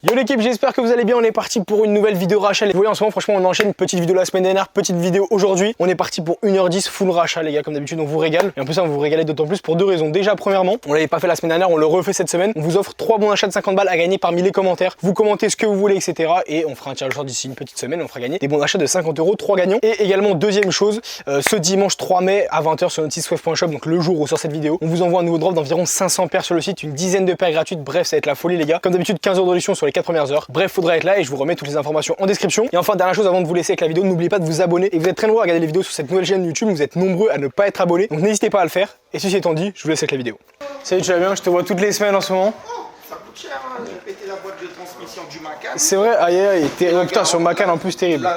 Yo l'équipe, j'espère que vous allez bien, on est parti pour une nouvelle vidéo rachat. Vous voyez en ce moment franchement on enchaîne, une petite vidéo la semaine dernière, petite vidéo aujourd'hui. On est parti pour 1h10 full rachat les gars, comme d'habitude on vous régale. Et en plus on vous régaler d'autant plus pour deux raisons. Déjà premièrement, on l'avait pas fait la semaine dernière, on le refait cette semaine. On vous offre 3 bons d'achat de 50 balles à gagner parmi les commentaires. Vous commentez ce que vous voulez etc. Et on fera un tirage au sort d'ici une petite semaine, on fera gagner des bons d'achat de 50 €, 3 gagnants. Et également deuxième chose, ce dimanche 3 mai à 20 h sur notre site swift.shop, donc le jour où sort cette vidéo, on vous envoie un nouveau drop d'environ 500 paires sur le site, une dizaine de paires gratuites. Bref ça va être la folie les gars. Comme d'habitude 15 € de réduction sur les 4 premières heures. Bref, faudra être là et je vous remets toutes les informations en description. Et enfin, dernière chose avant de vous laisser avec la vidéo, n'oubliez pas de vous abonner. Et vous êtes très nombreux à regarder les vidéos sur cette nouvelle chaîne YouTube, vous êtes nombreux à ne pas être abonnés, donc n'hésitez pas à le faire. Et ceci étant dit, je vous laisse avec la vidéo. Salut, tu vas bien? Je te vois toutes les semaines en ce moment. Oh, ça coûte cher, hein. J'ai pété la boîte de transmission du Macan. C'est vrai, aïe aïe, oh, putain, sur Macan en plus terrible.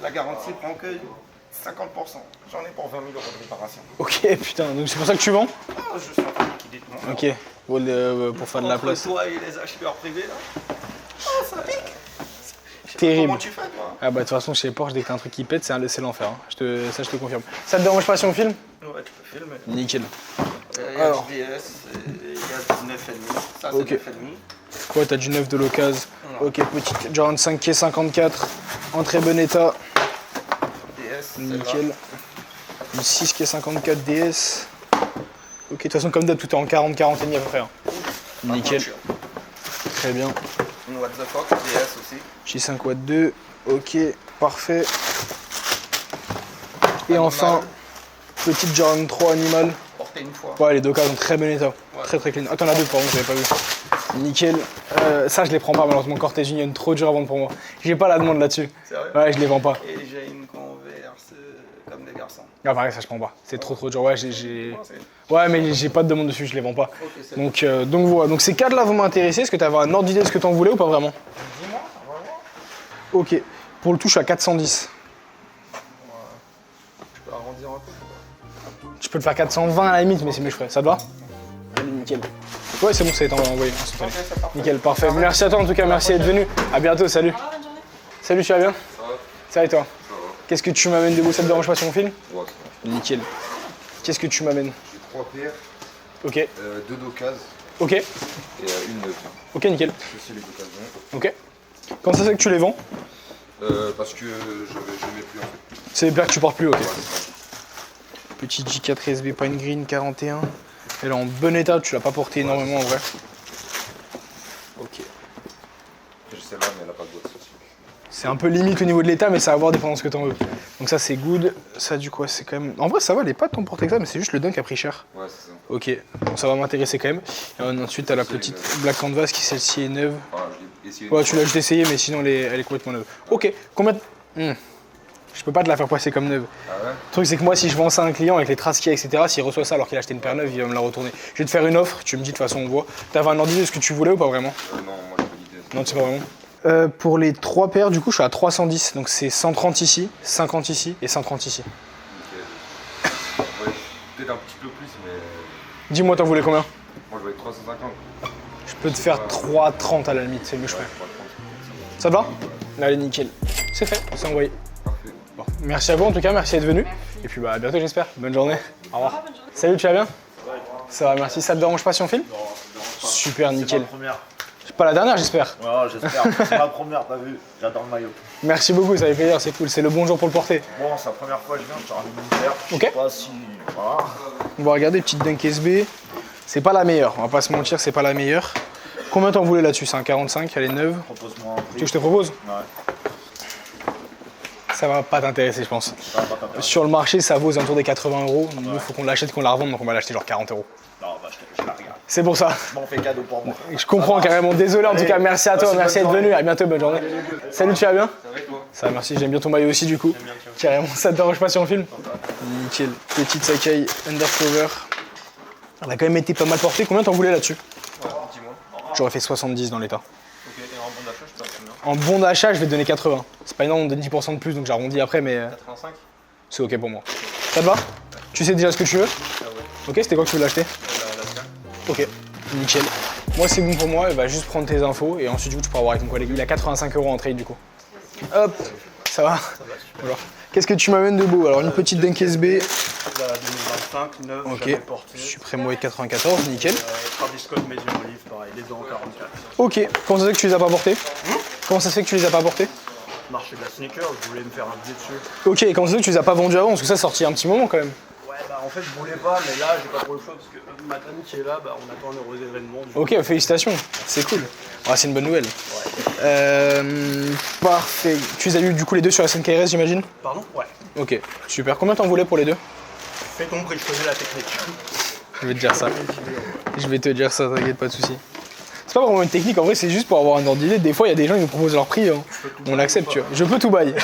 La garantie prend que 50%. J'en ai pour 20 000 € de réparation. Ok, putain, donc c'est pour ça que tu vends? Oh, je suis en train de liquider tout le monde. Ok, pour faire de la place. Toi et les acheteurs privés là. Oh, ça pique. Terrible. Comment tu fais toi? Ah bah de toute façon chez Porsche dès que t'as un truc qui pète c'est l'enfer, hein. Ça je te confirme. Ça te dérange pas si on filme? Ouais, tu peux filmer. Nickel. Il y a du DS, il y a du 9,5. Ça c'est Ok. 9,5. Ouais, t'as du 9 de l'occasion. Ok, petite Jordan 5 qui est 54, en très bon état. DS, Nickel. Une 6 qui est 54 DS. Ok, de toute façon comme d'hab tout est en 40, 40 et demi à peu près, hein. Nickel. Très bien. Une What the fuck, DS aussi. J5 Watt 2, ok, parfait. Et enfin, petite Jordan 3 animal. Porté une fois. Ouais, les deux cas sont très bon état. Ouais. Très très clean. Ah, t'en as deux, pardon, j'avais pas vu. Nickel. Ça, je les prends pas, malheureusement. Cortez Union, trop dur à vendre pour moi. J'ai pas la demande là-dessus. Sérieux? Ouais, je les vends pas. Et j'ai une Converse comme des garçons. Ah, pareil, ça, je prends pas. C'est trop dur. Ouais, Non, c'est- ouais, mais j'ai pas de demande dessus, je les vends pas. Ok, c'est Donc voilà. Donc ces cadres-là vont m'intéresser. Est-ce que t'avais un ordre d'idée de ce que t'en voulais ou pas vraiment? Dis-moi, on va voir. Ok. Pour le tout, je suis à 410. Je peux arrondir un peu. Je peux le faire 420 à la limite, mais c'est mes frais. Ça te va? Allez, nickel. Ouais, c'est bon, ça a été envoyé. Ok, c'est parfait. Nickel, parfait. Merci à toi en tout cas, merci d'être venu. À bientôt, salut. Salut, tu vas bien? Ça va, Ça va et toi? ça va. Qu'est-ce que tu m'amènes de vous? Ça te dérange pas si on filme? Ouais, ça va. Nickel. Qu'est-ce que tu m'amènes? J'ai 3 paires, Ok, 2 d'occasion ok, et une neuve. ok, nickel. Je sais les occasions. Ok. Comment ça se fait que tu les vends? Parce que je mets plus en fait. C'est les paires que tu portes plus, ok. Ouais, c'est ça. Petit J4 SB Pine Green 41. Elle est en bon état, tu l'as pas porté énormément en vrai. Ok. J'ai celle-là, mais elle a pas de boîte aussi. C'est un peu limite au niveau de l'état, mais ça va voir dépendant de ce que t'en veux. Donc ça c'est good. Ça du coup c'est quand même. En vrai ça va, elle est pas tant portée que ça, mais c'est juste le dunk qui a pris cher. Ouais, c'est ça. Ok, donc ça va m'intéresser quand même. Et ensuite t'as la C'est petite une Black Canvas qui celle-ci est neuve. Enfin, je l'ai essayé. Ouais, tu l'as juste essayé, mais sinon elle est complètement neuve. Ok, combien Je peux pas te la faire passer comme neuve. Ah ouais? Le truc c'est que moi si je vends ça à un client avec les traces qu'il y a, etc., s'il reçoit ça alors qu'il a acheté une paire neuve, il va me la retourner. Je vais te faire une offre, tu me dis de toute façon on voit. T'avais un ordre d'idée de ce que tu voulais ou pas vraiment? Non, moi j'ai pas d'idée. Non, tu sais pas vraiment. Pour les 3 paires, du coup, je suis à 310. Donc c'est 130 ici, 50 ici et 130 ici. Ok. Ouais, peut-être un petit peu plus, mais. Dis-moi, t'en voulais combien? Moi je vais être 350. Je peux te faire 330 à la limite, c'est mieux je Ouais, ferai. 330. Ça te va? Allez, nickel. C'est fait, c'est envoyé. Parfait. Bon, merci à vous en tout cas, merci d'être venu. Et puis bah à bientôt j'espère. Bonne journée. Au revoir. Salut, tu vas bien? Ça va, merci. Ça te dérange pas si on filme? Super, nickel. Première. Pas la dernière, j'espère. Ouais, j'espère. C'est ma première, t'as vu. J'adore le maillot. Merci beaucoup, ça fait plaisir, c'est cool. C'est le bon jour pour le porter. Bon, c'est la première fois que je viens, je te ramène une paire. Je Ok. sais pas si. Voilà. On va regarder, petite Dunk SB. C'est pas la meilleure, on va pas se mentir, c'est pas la meilleure. Combien t'en voulais là-dessus? C'est un 45, elle est neuve. Propose-moi un Tu veux prix. que je te propose? Ouais. Ça va pas t'intéresser, je pense. Ça va pas t'intéresser. Sur le marché, ça vaut aux alentours des 80 €. Nous, il faut qu'on l'achète, qu'on la revende, donc on va l'acheter genre 40 €. Non, bah, je la regarde. C'est pour ça. Je m'en fais cadeau pour moi. Je comprends carrément. Désolé en tout cas. Merci à toi, Merci, merci d'être bonne venu. journée. À bientôt, bonne journée. Salut, tu vas bien? Ça va et toi? Ça va, merci. J'aime bien ton maillot aussi, du coup. Carrément, ça te dérange pas si on filme? Nickel. Petite Sakai Undercover. Elle a quand même été pas mal portée. Combien t'en voulais là-dessus? Ouais, dis-moi. J'aurais fait 70 dans l'état. Ok, et en bon d'achat, je peux combien? En bon d'achat, je vais te donner 80. C'est pas énorme, on me donne 10% de plus, donc j'arrondis après, mais 85? c'est ok pour moi. Ça te va? Tu sais déjà ce que tu veux? Ah ouais. Ok, c'était quoi que tu veux l'acheter? La tienne? Ok, nickel. Moi c'est bon pour moi, il va juste prendre tes infos et ensuite du coup tu pourras voir avec mon collègue. Il a 85 € en trade du coup. Hop, ça va? Bonjour. Qu'est-ce que tu m'amènes de beau? Alors une petite Dunk SB. La 2025, 9, Ok. jamais portée. Supreme White 94, nickel. Travis Scott Maison Olive, pareil, les deux en 44. Ok. Comment ça se fait que tu les as pas portés? Comment ça se fait que tu les as pas portés? Marché de la sneaker, je voulais me faire un billet dessus. Ok, et comment ça se fait que tu les as pas vendus avant? Parce que ça sorti un petit moment quand même. Ouais, bah en fait, je voulais pas, mais là, j'ai pas trop le choix parce que ma famille qui est là, bah on attend un heureux événement. Du coup. Ok, félicitations, c'est cool. Ah, c'est une bonne nouvelle. Parfait. Tu les as eu du coup les deux sur la SNKRS, j'imagine? Pardon? Ouais. Ok, super. Combien t'en voulais pour les deux? Fais ton prix, je connais la technique. Je vais te dire ça. Je vais te dire ça, t'inquiète, pas de soucis. C'est pas vraiment une technique, en vrai, c'est juste pour avoir un ordre d'idée. Des fois, il y a des gens qui nous proposent leur prix, hein. On l'accepte, tu vois. Je peux tout bail.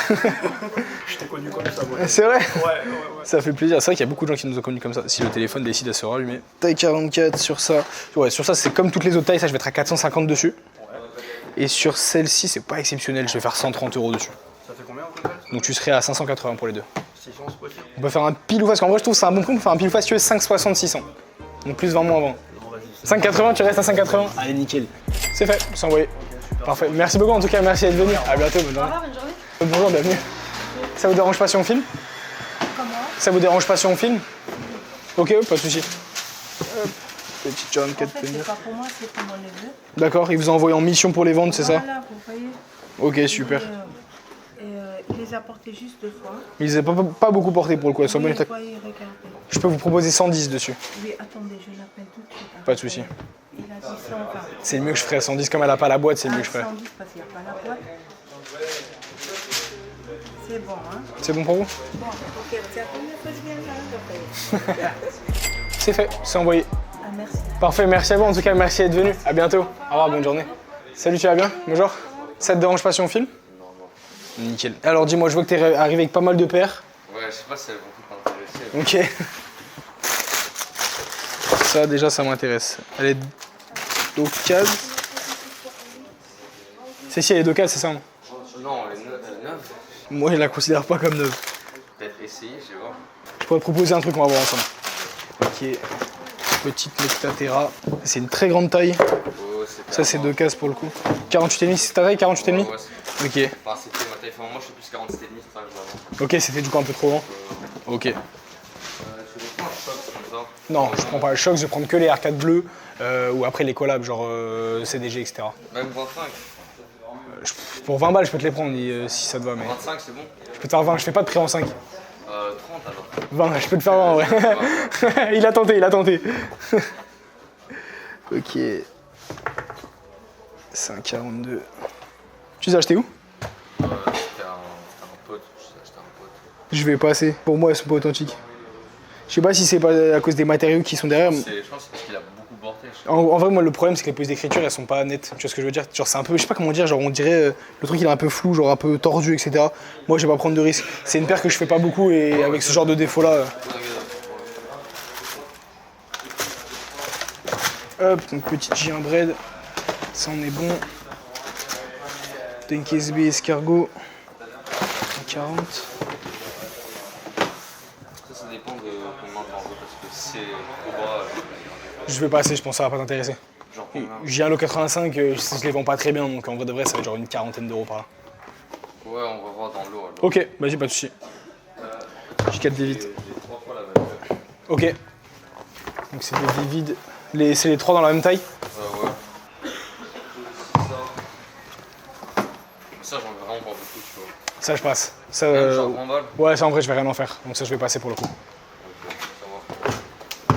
Je t'ai connu comme ça, moi. C'est vrai? Ouais. Ça fait plaisir. C'est vrai qu'il y a beaucoup de gens qui nous ont connus comme ça. Si le téléphone décide à se rallumer. Taille 44 sur ça. Ouais, sur ça, c'est comme toutes les autres tailles. Ça, je vais être à 450 dessus. Et sur celle-ci, c'est pas exceptionnel. Je vais faire 130 € dessus. Ça fait combien en total? Donc tu serais à 580 pour les deux. 600, c'est possible? On peut faire un pile ou face. En vrai, je trouve que c'est un bon coup. On peut faire un pile ou face, si tu veux, 5,60, 600. Donc plus 20 moins 20. Non, vas-y. 5,80, tu restes à 5,80. Allez, nickel. C'est fait, c'est envoyé. Parfait. Merci beaucoup en tout cas, merci d'être venu. À bientôt, bonne journée. Bonne journée. Bonjour, bienvenue. Ça vous dérange pas si on filme? Comment? Ça vous dérange pas si on filme? Ok, pas de soucis. Hop, petite John En 4 fait, c'est pas pour moi, c'est pour mon neveu. D'accord, il vous a envoyé en mission pour les vendre, c'est ça? Voilà, vous voyez. Ok, super. Il les a portés juste 2 fois. Mais ils n'avaient pas beaucoup porté pour le coup, elles sont Oui, bonnes. voyez, regardez. Je peux vous proposer 110 dessus. Oui, attendez, je l'appelle tout de suite. Pas de soucis. Il a dit 120. C'est le mieux que je ferais. 110, comme elle a pas la boîte, c'est le mieux que je ferais. 110 parce qu'il n'y a pas la boîte. C'est bon, hein? C'est bon pour vous? Bon, ok, c'est la première fois que je viens là, C'est fait, c'est envoyé. Ah, merci. Parfait, merci à vous en tout cas, merci d'être venu. À bientôt. Au revoir, bonne journée. Salut, tu vas bien? Bonjour. Ça te dérange pas si on filme? Non. Nickel. Alors dis-moi, je vois que t'es arrivé avec pas mal de paires. Ouais, je sais pas si elles vont toutes m'intéresser. Ok. Ça déjà ça m'intéresse. Elle est d'occasion. Celle-ci elle est d'occasion, c'est ça? Hein? Non, elle est neuve. Moi je la considère pas comme neuve. Peut-être essayer, je vais voir. Je pourrais te proposer un truc, on va voir ensemble. Ok. Petite Nectatera. C'est une très grande taille. Oh, Ça c'est d'occasion pour le coup. 48,5, c'est ta taille 48,5? Ouais, c'est... Ok. Enfin, c'était ma taille. Enfin, moi, je suis plus 47,5, c'est ça que je vais Ok, c'était du coup un peu trop grand. Ok. Je vais prendre un choc comme ça. Non, je prends pas le choc, je vais prendre que les R4 bleus ou après les collabs, genre CDG, etc. Même 25. Pour 20 balles, je peux te les prendre si ça te va, mais 25, c'est bon. je peux te faire 20, je fais pas de prix en 5. 30 alors. 20, je peux te faire 20, ouais. Il a tenté, il a tenté. Ok. 5,42. Tu les as achetés où? C'était un pote. J'ai acheté un pote. Je vais passer. Pour moi, elles sont pas authentiques. Je sais pas si c'est pas à cause des matériaux qui sont derrière. Je pense que c'est parce qu'il a beaucoup porté. En vrai, moi, le problème, c'est que les polices d'écriture, elles sont pas nettes. Tu vois ce que je veux dire? Genre, c'est un peu, je sais pas comment dire, genre, on dirait, le truc, il est un peu flou, genre, un peu tordu, etc. Moi, je vais pas prendre de risques. C'est une paire que je fais pas beaucoup et avec ce genre de défaut-là. Hop, donc petite J1 Bread. Ça, on est bon. Dunk SB escargot. 40. Ça dépend de combien t'en veux parce que c'est trop bas. Je vais passer, je pense que ça va pas t'intéresser. Genre combien? J'ai un lot 85, je les vends pas très bien, donc en vrai de vrai, ça va être genre une quarantaine d'euros par là. Ouais, on va voir dans l'eau alors. Ok, vas-y, pas de soucis. J'ai 4 vides. J'ai 3 fois la même. Ok. Donc c'est des vides. C'est les 3 dans la même taille? Ouais. Ça, j'en ai vraiment pas beaucoup, tu vois. Ça, je passe. Ça, Même genre 20 balles. ouais, ça en vrai, je vais rien en faire. Donc ça, je vais passer pour le coup. Ok, ça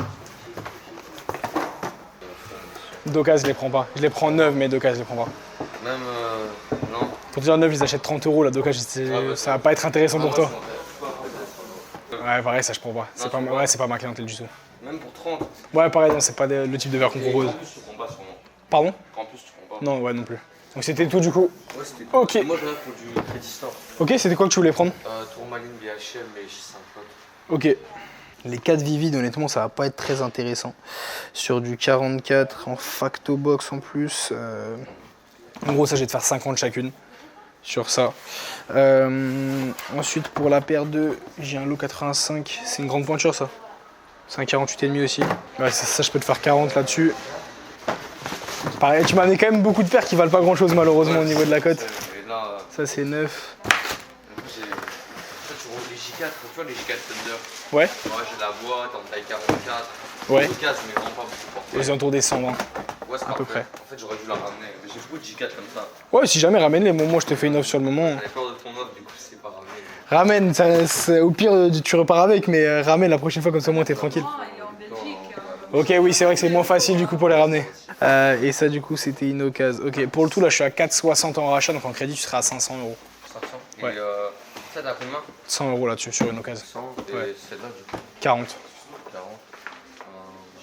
va. D'occasion, je les prends pas. Je les prends 9, mais d'occasion, je les prends pas. Même, non. Pour te dire 9, je les achète 30 euros. Là, d'occasion, ça va pas être intéressant pour toi. Ouais, pareil, ça, je prends pas. C'est pas, ouais, c'est pas ma clientèle du tout. Même pour 30. Ouais, pareil, non, c'est pas le type de verre qu'on propose. En plus, tu prends pas sûrement. Pardon? En plus, tu prends pas. Non, ouais, non plus. Donc c'était tout du coup. Ouais, c'était Ok. Moi, je regarde pour du Crédit Store. Ok, c'était quoi que tu voulais prendre? Tourmaline, BHL, mais chez 5 potes. Ok. Les 4 vivides, honnêtement, ça va pas être très intéressant. Sur du 44 en facto box en plus. En gros, ça, je vais te faire 50 chacune sur ça. Ensuite, pour la paire 2, j'ai un lot 85. C'est une grande pointure, ça. C'est un 48,5 aussi. Ouais, ça, je peux te faire 40 là-dessus. Pareil, tu m'as amené quand même beaucoup de paires qui valent pas grand chose, malheureusement, au niveau de la cote. Et là, Ça, c'est 9. en fait, tu J4, tu vois les J4 Thunder. Ouais. Moi j'ai de la boîte en taille 44. Ouais. L'occasion, mais vraiment pas beaucoup. Aux alentours des 120. Ouais, c'est à peu parfait. près. En fait, j'aurais dû la ramener. Mais j'ai beaucoup de J4 comme ça. Ouais, si jamais, ramène-les. Bon, moi, je te fais une offre sur le moment. J'avais peur de ton offre, du coup, c'est pas ramené. Ramène, au pire, tu repars avec, mais ramène la prochaine fois, comme ça, au moins, t'es tranquille. Il est en Belgique. Ok, oui, c'est vrai que c'est moins facile, du coup, pour les ramener. Et ça, du coup, c'était une occasion. Ok, pour le tout, là, je suis à 4,60 en rachat, donc en crédit, tu seras à 500 euros. 500. Ouais. Et ça, t'as combien 100 euros là-dessus, sur une occasion. 100. Et Ouais. celle-là, du coup, 40. 40.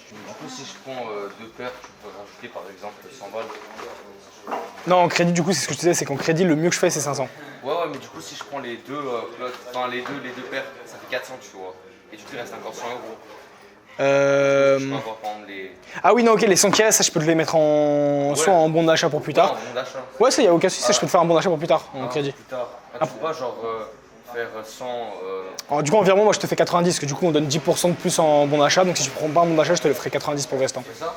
Du coup, si je prends deux paires, tu peux rajouter par exemple 100 balles. Non, en crédit, du coup, c'est ce que je te disais, c'est qu'en crédit, le mieux que je fais, c'est 500. Ouais, mais du coup, si je prends les deux, les deux paires, ça fait 400, tu vois. Et du coup, il reste encore 100 euros. Je peux encore prendre les. Ah oui, non, ok, les 100 qui restent, ça, je peux te les mettre en. Soit en bon d'achat pour plus tard. Non, bon d'achat. Ouais, ça, y a aucun souci, ça, je peux te faire un bon d'achat pour plus tard, en crédit. Plus tard. Ah, tu peux pas, genre, faire 100. Alors, du coup, en virement, moi, je te fais 90, parce que du coup, on donne 10% de plus en bon d'achat. Donc, si tu prends pas un bon d'achat, je te le ferai 90 pour le restant. C'est ça?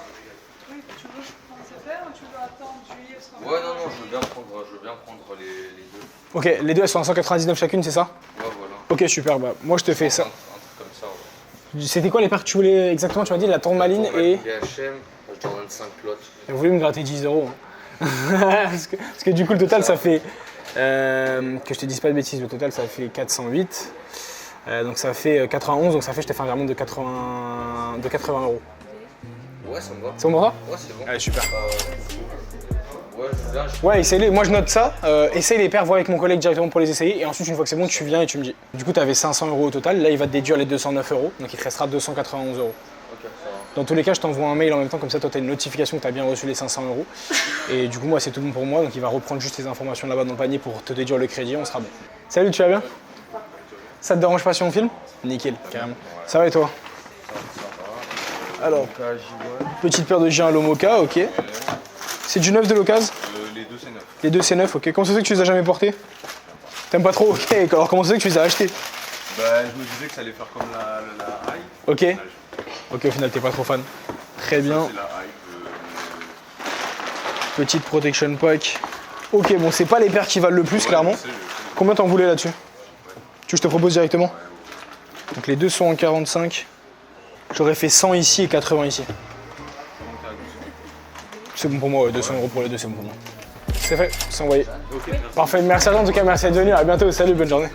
Oui, tu veux prendre ces paires ou tu veux attendre juillet parce qu'on Ouais, non, je veux bien prendre les deux. Ok, les deux, elles sont à 199 chacune, c'est ça? Ouais, voilà. Ok, super, bah, moi, je te fais ça. Un truc comme ça, ouais. C'était quoi les paires que tu voulais exactement? Tu m'as dit la tourmaline et. BHM, je t'en donne 5 plots. Vous voulez me gratter 10 euros. Hein. parce que du coup, le total, ça fait. Que je te dise pas de bêtises, le total, ça fait 408. Donc ça fait 91, donc ça fait, je t'ai fait un virement de 80 euros. Ouais, ça me va. C'est bon pour toi? Ouais, c'est bon. Allez, super. Ouais, je viens, Ouais, essaye-les. Moi, je note ça. Essaye les paires, vois avec mon collègue directement pour les essayer. Et ensuite, une fois que c'est bon, tu viens et tu me dis. Du coup, tu avais 500 euros au total. Là, il va te déduire les 209 euros. Donc, il te restera 291 euros. Ok, ça va. Dans tous les cas, je t'envoie un mail en même temps. Comme ça, toi, tu as une notification que tu as bien reçu les 500 euros. Et du coup, moi, c'est tout bon pour moi. Donc, il va reprendre juste les informations là-bas dans le panier pour te déduire le crédit. On sera bon. Salut, tu vas bien? Ça te dérange pas si on filme? Nickel, carrément. Ça va et toi? Alors, petite paire de J1 à l'Omoka, ok. C'est du neuf de l'occasion? Les deux, c'est neuf. Les deux, c'est neuf, ok. Comment ça se fait que tu les as jamais portés? T'aimes pas trop? Ok, alors comment ça se fait que tu les as achetés? Bah, je me disais que ça allait faire comme la hype. Ok. Ok, au final, t'es pas trop fan. Très bien. C'est la hype. Petite protection pack. Ok, bon, c'est pas les paires qui valent le plus, clairement. Combien t'en voulais là-dessus? Tu veux que je te propose directement? Donc les deux sont en 45. J'aurais fait 100 ici et 80 ici. C'est bon pour moi, ouais, 200 euros pour les deux, c'est bon pour moi. C'est fait, c'est envoyé. Parfait, merci à toi en tout cas, merci d'être venu, à bientôt, salut, bonne journée.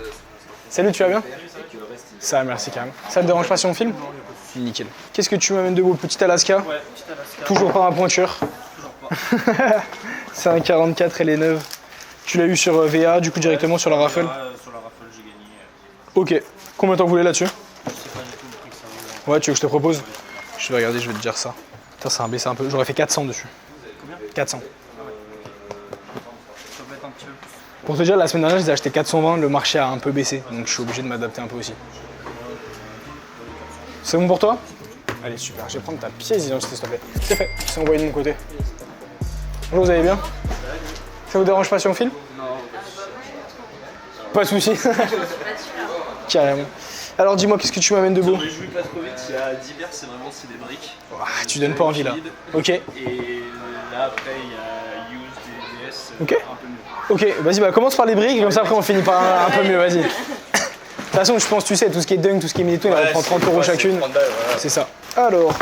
Salut, tu vas bien? Ça, merci carrément. Ça te dérange pas si on filme? Nickel. Qu'est-ce que tu m'amènes de beau? Petit Alaska? Ouais, petite Alaska. Toujours pas ma pointure? Toujours pas. C'est un 44, elle est neuve. Tu l'as eu sur VA, du coup directement sur la raffle? Sur la raffle, j'ai gagné. Ok. Combien t'en voulais là-dessus? Je sais pas du tout le prix que ça vaut. Ouais, tu veux que je te propose? Je vais regarder, je vais te dire ça. Putain, ça a baissé un peu. J'aurais fait 400 dessus. Combien? 400. Ça va être un petit peu plus. Pour te dire, la semaine dernière, j'ai acheté 420, le marché a un peu baissé, donc je suis obligé de m'adapter un peu aussi. C'est bon pour toi? Allez, super. Je vais prendre ta pièce d'identité, s'il te plaît. C'est fait. C'est envoyé de mon côté. Bonjour, vous allez bien? Ça vous dérange pas si on filme? Non. Pas de soucis. Carrément. Alors dis-moi, qu'est-ce que tu m'amènes de beau? Sur les jouets Petkovic, il y a 10 paires, c'est vraiment des briques. Ah, tu donnes pas envie là. Ok. Et là, après, il y a Use, DDS, Ok. un peu mieux. Ok, vas-y, bah commence par les briques et comme ça après on finit par un peu mieux, vas-y. De toute façon, je pense, tu sais, tout ce qui est dunk, tout ce qui est Milito, on prend 30 euros chacune. C'est ça. Alors.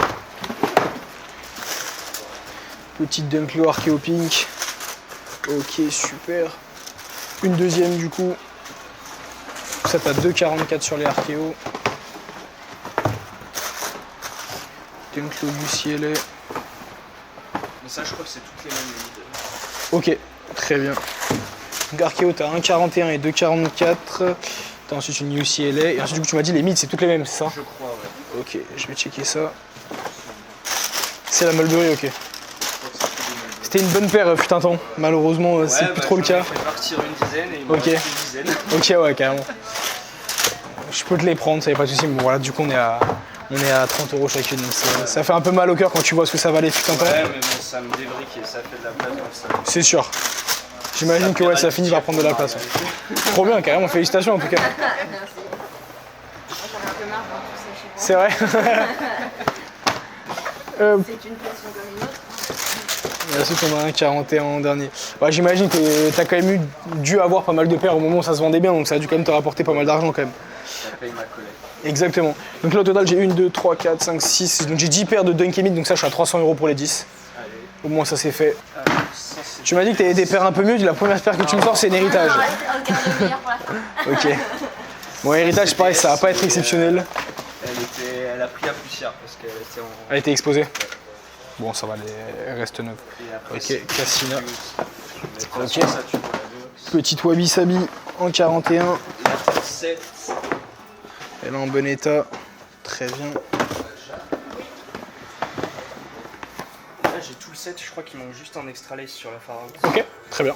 Petite dunk low Archeo Pink. Ok, super. Une deuxième du coup. Ça t'as 2,44 sur les Archeo. Dunk low UCLA. Mais ça, je crois que c'est toutes les mêmes limites. Ok, très bien. Donc Archeo, t'as 1,41 et 2,44. T'as ensuite une UCLA. Et ensuite, du coup, tu m'as dit les mids, c'est toutes les mêmes, c'est ça? Je crois, ouais. Ok, je vais checker ça. C'est la Mulberry, ok. C'était une bonne paire, fut un temps. Malheureusement, c'est plus trop le cas. Je vais partir une dizaine et il me Ok. reste une dizaine. Ok, ouais, carrément. Je peux te les prendre, ça y a pas de soucis. Mais bon, voilà, du coup, on est à 30 euros chacune. Donc ça fait un peu mal au cœur quand tu vois ce que ça valait, fut un temps. Ouais, mais bon, ça me débrique et ça fait de la place dans le salon. C'est sûr. J'imagine que ouais, ça finit par prendre de la place. Ouais. Trop bien, carrément. Félicitations en tout cas. Merci. Moi, j'en ai un peu marre de tout ça chez moi. C'est vrai. C'est une passion comme une autre. Ensuite, on a un 41 en dernier. Ouais, j'imagine que t'as quand même dû avoir pas mal de paires au moment où ça se vendait bien, donc ça a dû quand même te rapporter pas mal d'argent quand même. La paye ma collègue. Exactement. Donc là au total j'ai 1, 2, 3, 4, 5, 6. Donc j'ai 10 paires de Dunk Emit, donc ça je suis à 300 € pour les 10. Allez. Au moins ça c'est fait. Alors, ça, c'est... Tu m'as dit que t'avais des paires un peu mieux, la première paire que tu me sors c'est un héritage. Regarde le meilleur pour la fin. Ok. Bon héritage pareil ça va pas être exceptionnel. Elle a pris la poussière parce qu'elle était en... Elle a été exposée. Bon ça va, elle reste neuve. Et après, Ok, c'est- Cassina. Ok. Ok. Ça, tu vois la box. Petite Wabi Sabi en 41. La 7. Elle est en bon état. Très bien. Là, j'ai tout le set. Je crois qu'il manque juste un extra lace sur la Pharaon. Ok, très bien.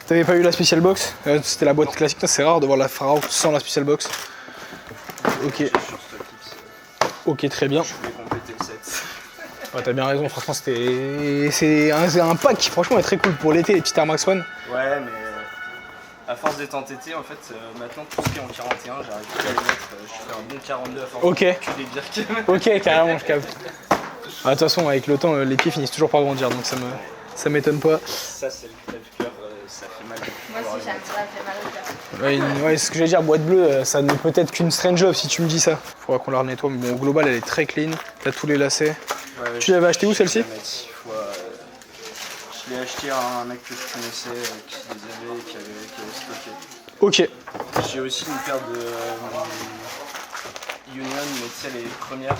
T'avais pas eu la special box? C'était la boîte classique, c'est rare de voir la Pharaon sans la special box. Ok, ok, très bien. Je voulais compléter le set. Ouais, t'as bien raison, franchement c'est un pack qui franchement est très cool pour l'été, les petits Air Max One. Ouais, mais à force d'être entêté, en fait, maintenant tout ce qui est en 41, j'arrive plus à les mettre. Je fais un bon 42 à force Ok. de que des Birkin. Ok, carrément, je capte. Ah, de toute façon, avec le temps, les pieds finissent toujours par grandir, donc ça m'étonne pas. Ça, c'est le crève-cœur, ça fait mal. Moi aussi, j'aime ça, j'ai mal au cœur. Ouais, ce que j'allais dire, boîte bleue, ça ne peut être qu'une Strange Love si tu me dis ça. Faudra qu'on la renettoie, mais bon, au global, elle est très clean. T'as tous les lacets. Ouais, Tu l'avais acheté où, celle-ci? Je l'ai acheté à un mec que je connaissais qui les avait, qui avait stocké. Ok, J'ai aussi une paire de Union, mais tu sais, les premières.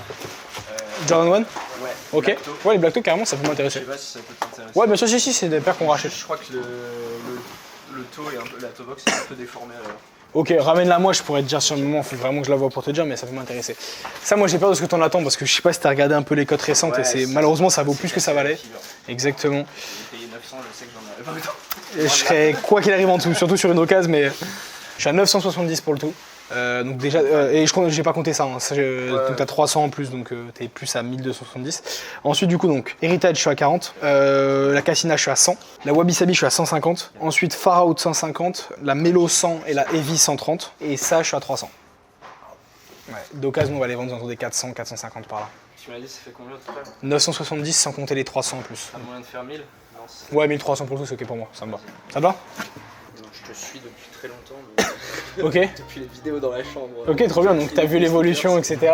Jordan 1? Ouais. Ok. Lacto. Ouais, les Black carrément, ça peut Je m'intéresser. sais pas si ça peut t'intéresser. Ouais, bien sûr, si, c'est des paires qu'on rachète. Je crois que le taux et un peu, la toe box est un peu déformée alors. Ok, ramène-la moi, je pourrais te dire sur le moment, faut vraiment que je la vois pour te dire, mais ça peut m'intéresser. Ça, moi, j'ai peur de ce que t'en attends, parce que je sais pas si t'as regardé un peu les cotes récentes, et c'est malheureusement, ça vaut plus que ça valait. Exactement. J'ai payé 900, je sais que j'en avais pas autant. Et je serais, quoi qu'il arrive en dessous, surtout sur une occasion, mais je suis à 970 pour le tout. Donc déjà, et j'ai pas compté ça, hein. Donc t'as 300 en plus, donc t'es plus à 1270. Ensuite du coup donc, Heritage je suis à 40, la Cassina je suis à 100, la Wabi Sabi je suis à 150, ensuite Far Out 150, la Melo 100 et la Heavy 130, et ça je suis à 300. Ouais, d'occasion on va les vendre dans des 400, 450 par là. Tu m'as dit ça fait combien de temps 970 sans compter les 300 en plus. À moyen de faire 1000 Non, c'est- Ouais 1300 pour le tout c'est ok pour moi, ça me va. Ça te va? non, je te suis depuis très longtemps, mais Ok. depuis les vidéos dans la chambre. Ok, trop bien, donc t'as vu l'évolution, etc.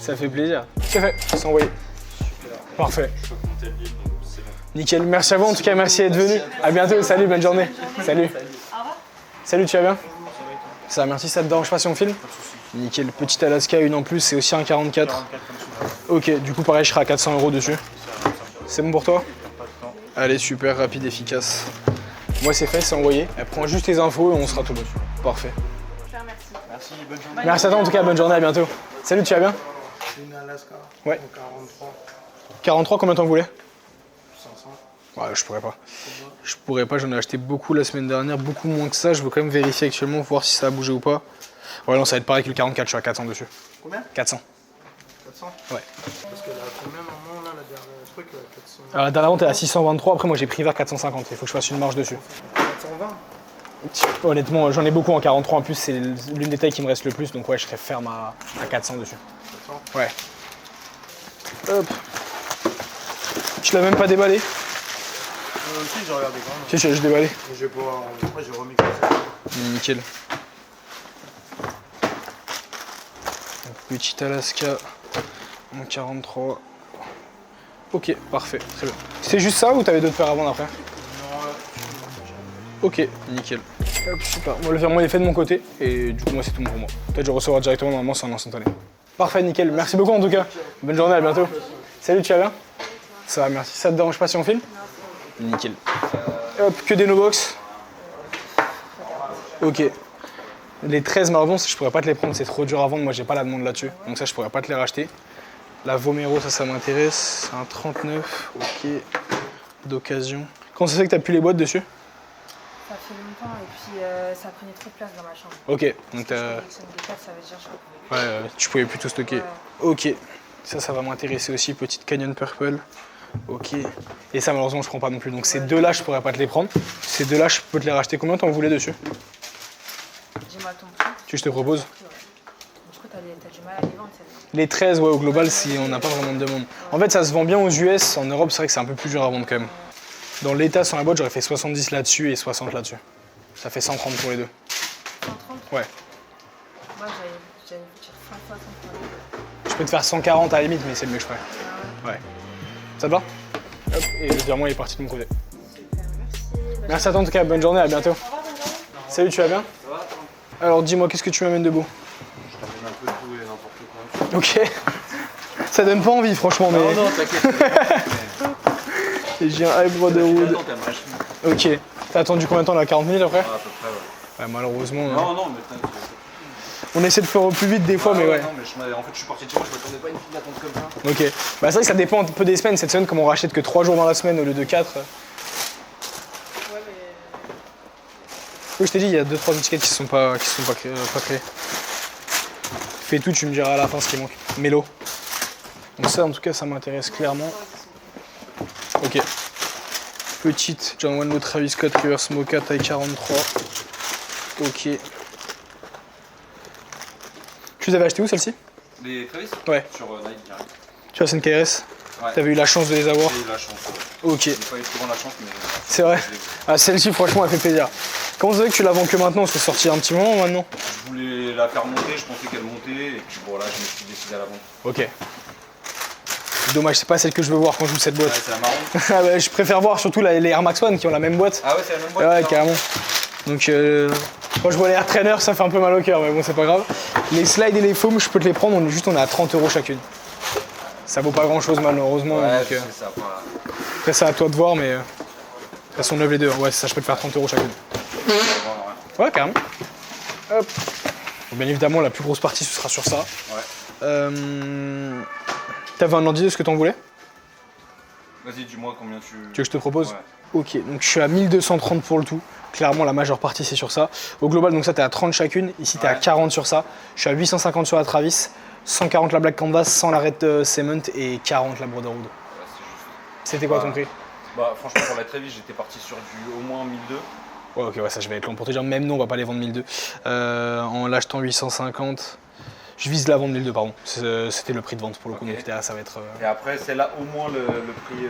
Ça fait plaisir. C'est fait, c'est envoyé. Super. Parfait. Je peux compter le livre, donc c'est bon. Nickel, merci à vous en tout cas, merci d'être venu. À bientôt, salut, bonne journée. Salut. Salut, tu vas bien? Ça va, merci, ça te dérange pas si on filme? Nickel, petite Alaska, une en plus, c'est aussi un 44. Ok, du coup pareil, je serai à 400 € dessus. C'est bon pour toi? Allez, super, rapide, efficace. Moi c'est fait, c'est envoyé. Elle prend juste les infos et on sera tout dessus. Parfait. Je te remercie. Merci, bonne journée. Merci à toi en tout cas, bonne journée, à bientôt. Salut, tu vas bien? Une Alaska. Ouais. En 43. 43, combien t'en voulais? 500. Ouais, je pourrais pas. Je pourrais pas, j'en ai acheté beaucoup la semaine dernière, beaucoup moins que ça. Je veux quand même vérifier actuellement, voir si ça a bougé ou pas. Ouais, non, ça va être pareil que le 44, je suis à 400 dessus. Combien? 400. 400. Ouais. Parce qu'elle a combien normalement là, la dernière truc 400. Alors, la dernière vente est à 623, après moi j'ai pris vers 450, il faut que je fasse une marge dessus. 420. Honnêtement, j'en ai beaucoup en 43 en plus, c'est l'une des tailles qui me reste le plus, donc ouais, je serais ferme à 400 dessus. 400. Ouais. Hop. Je l'ai même pas déballé. Si, j'ai regardé quand même. Si, je l'ai déballé. Mais j'ai pas. Après, j'ai remis comme ça. Nickel. Petite Alaska en 43. Ok, parfait, très bien. C'est juste ça ou t'avais d'autres paires à vendre après? Ok, nickel. Hop, super. Moi, le virement est fait de mon côté et du coup, moi, c'est tout bon pour moi. Peut-être je recevoir directement, normalement, c'est en instantané. Parfait, nickel. Merci beaucoup en tout cas. Bonne journée, à bientôt. Salut, tu vas bien? Ça va, merci. Ça te dérange pas si on filme? Nickel. Hop, que des no-box. Ok. Les 13 Marvons, je pourrais pas te les prendre, c'est trop dur à vendre. Moi, j'ai pas la demande là-dessus. Donc, ça, je pourrais pas te les racheter. La Vomero, ça m'intéresse. C'est un 39. Ok. D'occasion. Comment ça se fait que t'as plus les boîtes dessus? Ça fait longtemps et puis ça prenait trop de place dans ma chambre. Ok. Donc, t'as. Je collectionne des cartes, ça veut dire que je peux plus. Ouais, tu pouvais plus tout stocker. Ok. Ça va m'intéresser aussi. Petite Canyon Purple. Ok. Et ça, malheureusement, je prends pas non plus. Donc, ces deux-là, je pourrais pas te les prendre. Ces deux-là, je peux te les racheter. Combien t'en voulais dessus? Dis-moi ton prix. Tu veux que je te propose? Du coup, t'as du mal à les vendre, celles-là. Les 13, ouais, au global, si on n'a pas vraiment de demande. En fait, ça se vend bien aux US. En Europe, c'est vrai que c'est un peu plus dur à vendre quand même. Dans l'état, sans la boîte, j'aurais fait 70 là-dessus et 60 là-dessus. Ça fait 130 pour les deux. Ouais. Moi, j'allais dire 160 euros. Je peux te faire 140 à la limite, mais c'est le mieux que je ferais. Ouais. Ça te va? Hop, et le virement il est parti de mon côté. Super, merci. Merci à toi en tout cas, bonne journée, à bientôt. Au revoir, bonne journée. Salut, tu vas bien? Ça va, attends. Alors dis-moi, qu'est-ce que tu m'amènes de beau? Je t'amène un peu de tout et n'importe quoi. Ok. Ça donne pas envie franchement, mais... Non, t'inquiète. J'ai un High Brotherhood. Attends, t'as machine. Ok. T'as attendu combien de temps là? 40 minutes après? À peu près, ouais. Ouais, malheureusement. Non, mais t'inquiète. On essaie de faire au plus vite des fois, mais ouais. Non, mais en fait, je suis parti de chez moi, je m'attendais pas à une fille d'attente comme ça. Ok. Bah c'est vrai que ça dépend un peu des semaines. Cette semaine, comme on rachète que 3 jours dans la semaine au lieu de 4. Ouais, mais. Oui, je t'ai dit, il y a 2-3 étiquettes qui sont pas créées. Fais tout, tu me diras à la fin ce qui manque. Mélo. Donc ça, en tout cas, ça m'intéresse clairement. Ok. Petite John Wayne Travis Scott Reverse Mocha taille 43. Ok. Tu les avais achetées où celles-ci? Les Travis? Ouais. Sur Nike direct. Tu as une KRS? Ouais. T'avais eu la chance de les avoir? J'ai eu la chance. Ouais. Ok. J'ai pas eu souvent la chance, mais. C'est vrai. je l'ai eu. Ah, celle-ci, franchement, elle fait plaisir. Comment ça fait que tu la vends que maintenant? C'est sorti un petit moment maintenant? Je voulais la faire monter, je pensais qu'elle montait, et puis voilà, je me suis décidé à la vendre. Ok. Dommage, c'est pas celle que je veux voir quand je joue cette boîte. Ouais, c'est la marron. Ah bah, je préfère voir surtout les Air Max One qui ont la même boîte. Ah ouais, c'est la même boîte? Ouais, ça. carrément. Donc, quand je vois les Air Trainer, ça fait un peu mal au cœur, mais bon, c'est pas grave. Les slides et les foams, je peux te les prendre, on est à 30 € chacune. Ça vaut pas grand chose, malheureusement. Ouais, donc, c'est ça. Voilà. après, c'est à toi de voir, mais. Elles sont neuves les deux. Ouais, c'est ça, je peux te faire 30 € chacune. Ouais, carrément. Hop. Donc, bien évidemment, la plus grosse partie, ce sera sur ça. Ouais. T'avais un ordre de ce que t'en voulais? Vas-y, dis-moi combien tu. Tu veux que je te propose? Ouais. Ok, donc je suis à 1230 pour le tout. Clairement, la majeure partie, c'est sur ça. Au global, donc ça, t'es à 30 chacune. Ici, t'es à 40 sur ça. Je suis à 850 sur la Travis, 140 la Black Canvas, 100 la Red Cement et 40 la Brotherhood. Ouais, c'est juste. C'était quoi Ouais. ton prix? Bah, franchement, pour la Travis, j'étais parti sur du au moins 1002. Ouais, ok, ouais, ça, je vais être long pour te dire. Même nous, on va pas les vendre 1002. En l'achetant 850, je vise la vente 1002, pardon. C'était le prix de vente pour le coup, Ok. donc là, ça va être. Et après, celle-là, au moins le prix.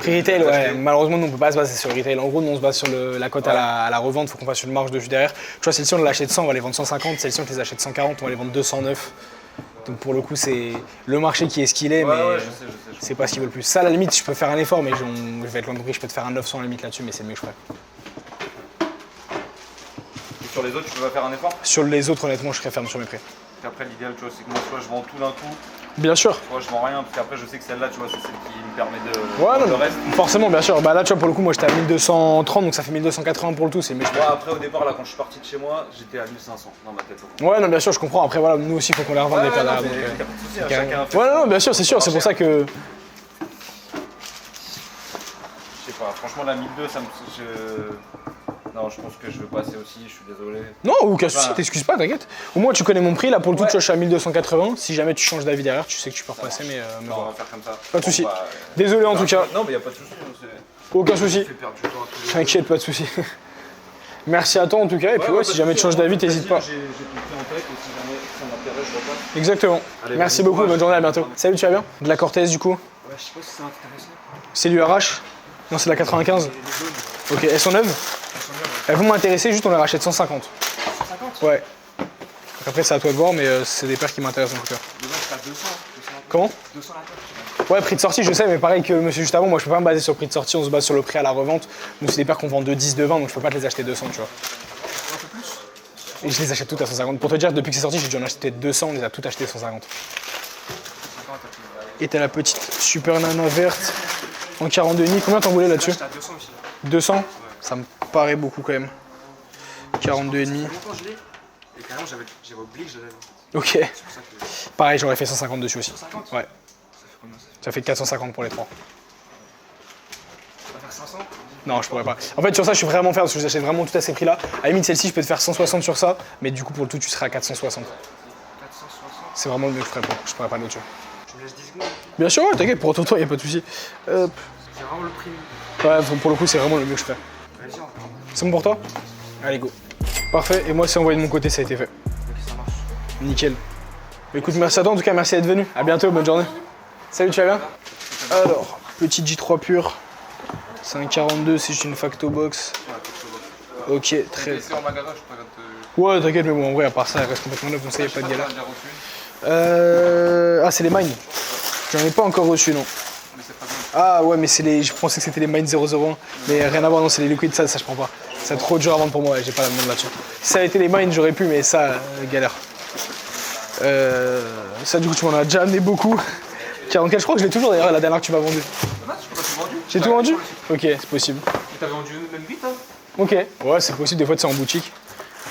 Prix retail, d'acheter. ouais. Malheureusement, nous, on peut pas se baser sur le retail. En gros, nous, on se base sur la cote Ouais. à la revente. Faut qu'on fasse une marge dessus derrière. Tu vois, celle-ci, on l'achète 100, on va les vendre 150. Celle-ci, on te les achète 140, on va les vendre 209. Donc, pour le coup, c'est le marché qui est ce qu'il est, Ouais, mais ouais, je sais. c'est pas ce qu'ils veulent le plus. Ça, à la limite, je peux faire un effort, mais je vais être loin de prix. Je peux te faire un 900 à la limite là-dessus, mais c'est le mieux que je ferai. Et sur les autres, tu peux pas faire un effort? Sur les autres, honnêtement, je serai ferme sur mes prix. Et après, l'idéal, tu vois, c'est que moi, soit je vends tout d'un coup, Bien sûr. soit je vends rien, parce qu'après, je sais que celle-là, tu vois, c'est celle qui me permet de. Ouais, le non, reste. forcément, bien sûr. Bah là, tu vois, pour le coup, moi, j'étais à 1230, donc ça fait 1280 pour le tout. C'est le mieux que je Moi, après, au départ, là, quand je suis parti de chez moi, j'étais à 1500 dans ma tête. ferai. Ouais, non, bien sûr, je comprends. Après, voilà, nous aussi, il faut qu'on les revende les paires derrière. donc, y a pas de souci, hein, carrément. chacun fait Ouais, son- non, bien sûr, c'est sûr. C'est pour ça que. Je sais pas, franchement, la 1002, ça me. Non, je pense que je veux passer aussi, je suis désolé. Non, aucun souci, Voilà. t'excuses pas, t'inquiète. Au moins, tu connais mon prix. Là, pour le tout, Ouais. tu vois, je suis à 1280. Si jamais tu changes d'avis derrière, tu sais que tu peux repasser, mais Non, on voilà. va faire comme ça. Pas de souci. Bah, Désolé en tout cas. Non, mais y a pas de souci. Aucun souci. Fait perdre du temps à tous les T'inquiète, pas de souci. Merci à toi en tout cas. Et puis, ouais, si jamais tu changes d'avis, t'hésites pas. J'ai tout pris en tête et si jamais ça m'intéresse, je repasse. Exactement. Allez, Merci bon beaucoup, courage. bonne journée, à bientôt. Salut, tu vas bien? De la Cortez du coup? Ouais, je sais pas si c'est intéressant. C'est l'URH? Non, c'est la 95. Les jaunes, Ok, elles sont neuves? elles sont bien. Elles vont m'intéresser, juste on les rachète 150. 150. Ouais. Donc après, c'est à toi de voir, mais c'est des paires qui m'intéressent en tout cas. Dedans, c'est à 200. Comment? 200 la paire. Ouais, prix de sortie, je sais, mais pareil que monsieur juste avant, moi je peux pas me baser sur le prix de sortie, on se base sur le prix à la revente. Nous, c'est des paires qu'on vend de 10, de 20, donc je peux pas te les acheter 200, tu vois. Un peu plus. Et je les achète toutes à 150. Pour te dire, depuis que c'est sorti, j'ai dû en acheter 200, on les a toutes achetées 150. 50, Et t'as la petite Super Nana verte en 42,5. Combien t'en voulais là-dessus? J'étais à 200 aussi. 200? Ça me paraît beaucoup quand même. 42,5. Longtemps, je l'ai. Et carrément, j'avais oublié que je l'avais. Ok. C'est pour ça que. Pareil, j'aurais fait 150 dessus aussi. 150. Ouais. Ça fait combien ça? Ça fait 450 pour les trois. On va faire 500. Non, je pourrais pas. En fait, sur ça, je suis vraiment ferme parce que j'achète vraiment tout à ces prix-là. À la limite, celle-ci, je peux te faire 160 sur ça, mais du coup, pour le tout, tu seras à 460. 460. C'est vraiment le mieux que je ferais pas. Je pourrais pas aller au-dessus. Tu me laisses 10 secondes. Bien sûr, ouais, t'inquiète, pour autant, y a pas de souci. Hop. C'est vraiment le prix. Ouais, pour le coup, c'est vraiment le mieux que je ferais. Vas-y, on va. C'est bon pour toi? Allez, go. Parfait, et moi, c'est envoyé de mon côté, ça a été fait. Ok, ça marche. Nickel. Écoute, merci à toi, en tout cas, merci d'être venu. À bientôt, bonne journée. Salut, tu vas bien? Alors, petit J3 pur. C'est un 42, c'est juste une facto box. Ok, très. C'est en magasin, je préfère te Ouais, t'inquiète, mais bon, en vrai, à part ça, elle reste complètement neuve, donc ça y a pas de galère. Ah, c'est les mines. J'en ai pas encore reçu, non. Ah ouais, mais c'est les. Je pensais que c'était les mines 001, mais rien à voir, non, c'est les liquides, ça je prends pas. C'est trop dur à vendre pour moi, ouais, j'ai pas la demande là-dessus. Si ça a été les mines, j'aurais pu, mais ça, galère. Ça, du coup, tu m'en as déjà amené beaucoup. 44, je crois que je l'ai toujours d'ailleurs, la dernière que tu m'as vendue. J'ai tout vendu? Ok, c'est possible. T'as vendu même vite, hein? Ok, ouais, c'est possible, des fois c'est en boutique.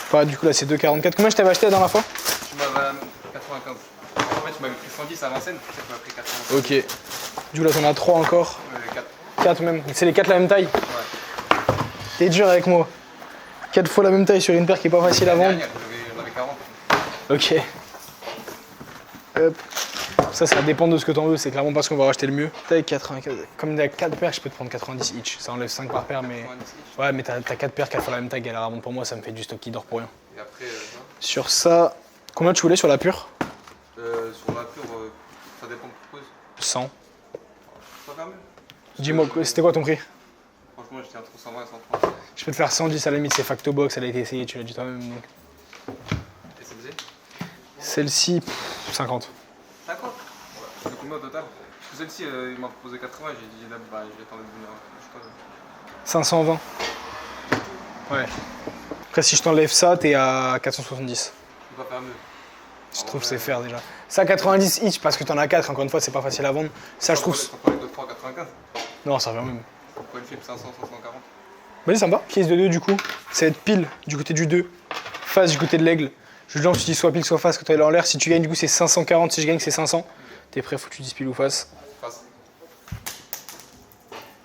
Enfin, du coup, là, c'est 2,44. Combien je t'avais acheté la dernière fois? Tu m'avais 95. En fait, tu m'avais pris 110 à Vincennes, ça m'a pris 95. Ok. Du coup, là, t'en as 3 encore. 4. 4 même. C'est les 4 la même taille? Ouais. T'es dur avec moi. 4 fois la même taille sur une paire qui est pas facile à vendre. J'en avais 40. Ok. Hop. Ça dépend de ce que t'en veux, c'est clairement pas ce qu'on va racheter le mieux. Taille 95. Comme il y a 4 paires, je peux te prendre 90 each. Ça enlève 5 par paire, mais. Ouais, mais t'as 4 paires, 4 fois la même taille, galère à vendre pour moi, ça me fait du stock qui dort pour rien. Et après, Sur ça, combien tu voulais sur la pure? sur la pure, ça dépend de propose. 100. Pas fermé. Dis-moi, c'était quoi ton prix? Franchement, j'étais entre 120 et 130. Je peux te faire 110 à la limite, c'est Facto Box, elle a été essayée, tu l'as dit toi-même. Donc. Et ça faisait Celle-ci, 50. 50. De combien au total? Parce que celle-ci, il m'a proposé 80, j'ai dit là, bah, j'attendais de venir. Je sais pas. 520. Ouais. Après, si je t'enlève ça, t'es à 470. Je peux pas faire mieux. Je trouve que c'est faire déjà. Ça, 90 each parce que t'en as 4, encore une fois, c'est pas facile à vendre. Ça, je trouve. Pourquoi les 2 3 95? Non, ça revient même. Pourquoi une flip 500, 540? Vas-y, ça me va. Pièce de 2 du coup. Ça va être pile du côté du 2. Face du côté de l'aigle. Je lance, tu dis soit pile, soit face quand tu es en l'air. Si tu gagnes, du coup, c'est 540. Si je gagne, c'est 500. T'es prêt? Faut que tu dises pile ou face. Face.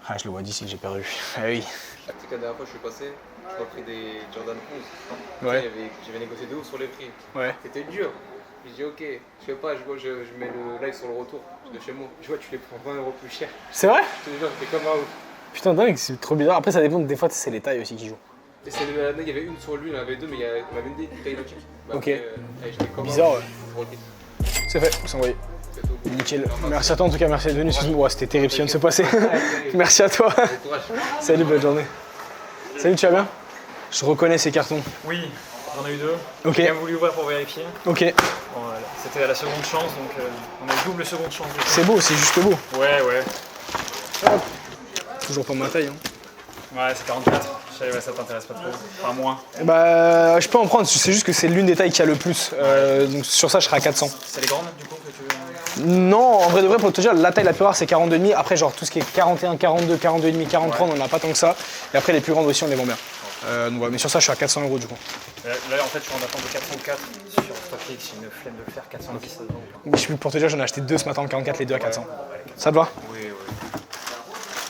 Ah, je le vois d'ici, j'ai perdu. Ah oui. Tu sais que la dernière fois, je suis passé, je m'ai pris des Jordan 11. Ouais. J'avais négocié de ouf sur les prix. Ouais. C'était dur. J'ai dit ok, je sais pas, je mets le live sur le retour de chez moi. Je vois, tu les prends 20 € plus cher. C'est vrai? Je te jure, c'était comme un ouf. Putain, dingue, c'est trop bizarre. Après, ça dépend, des fois, c'est les tailles aussi qui jouent. Et il y avait une sur lui, il y en avait deux, mais on avait une taille identique. Bah, Ok. J'étais comme Bizarre, un ouais. pour le kit. C'est fait, c'est envoyé. C'est tout. Nickel. Merci à toi en tout cas, merci d'être venu. Excuse-moi, c'était terrible ce qui vient de se passer. Merci à toi. Bon courage. Salut, bonne journée. Salut, tu vas bien? Je reconnais ces cartons. Oui, j'en ai eu 2. Ok. J'ai quand même voulu ouvrir pour vérifier. Ok. Bon, voilà. C'était à la seconde chance, donc on a une double seconde chance. C'est beau, c'est juste beau. Ouais, ouais. Toujours pas ma taille. Hein. Ouais, c'est 44. Je savais, ouais, ça t'intéresse pas trop. Enfin, moins. Bah, je peux en prendre, c'est juste que c'est l'une des tailles qui a le plus. Donc sur ça, je serai à 400. C'est les grandes, du coup, que tu veux. Non, en vrai de vrai, pour te dire, la taille la plus rare, c'est 42,5. Après, genre tout ce qui est 41, 42, 42,5, 43, on en a pas tant que ça. Et après, les plus grandes aussi, on les vend bien. Donc voilà, mais sur ça, je suis à 400 € du coup. Là, en fait, je suis en attente de 404 sur papier. J'ai une flemme de le faire. 410, ça devant. Mais pour te dire, j'en ai acheté 2 ce matin en 44, les deux à 400. Ça te va? Oui, oui.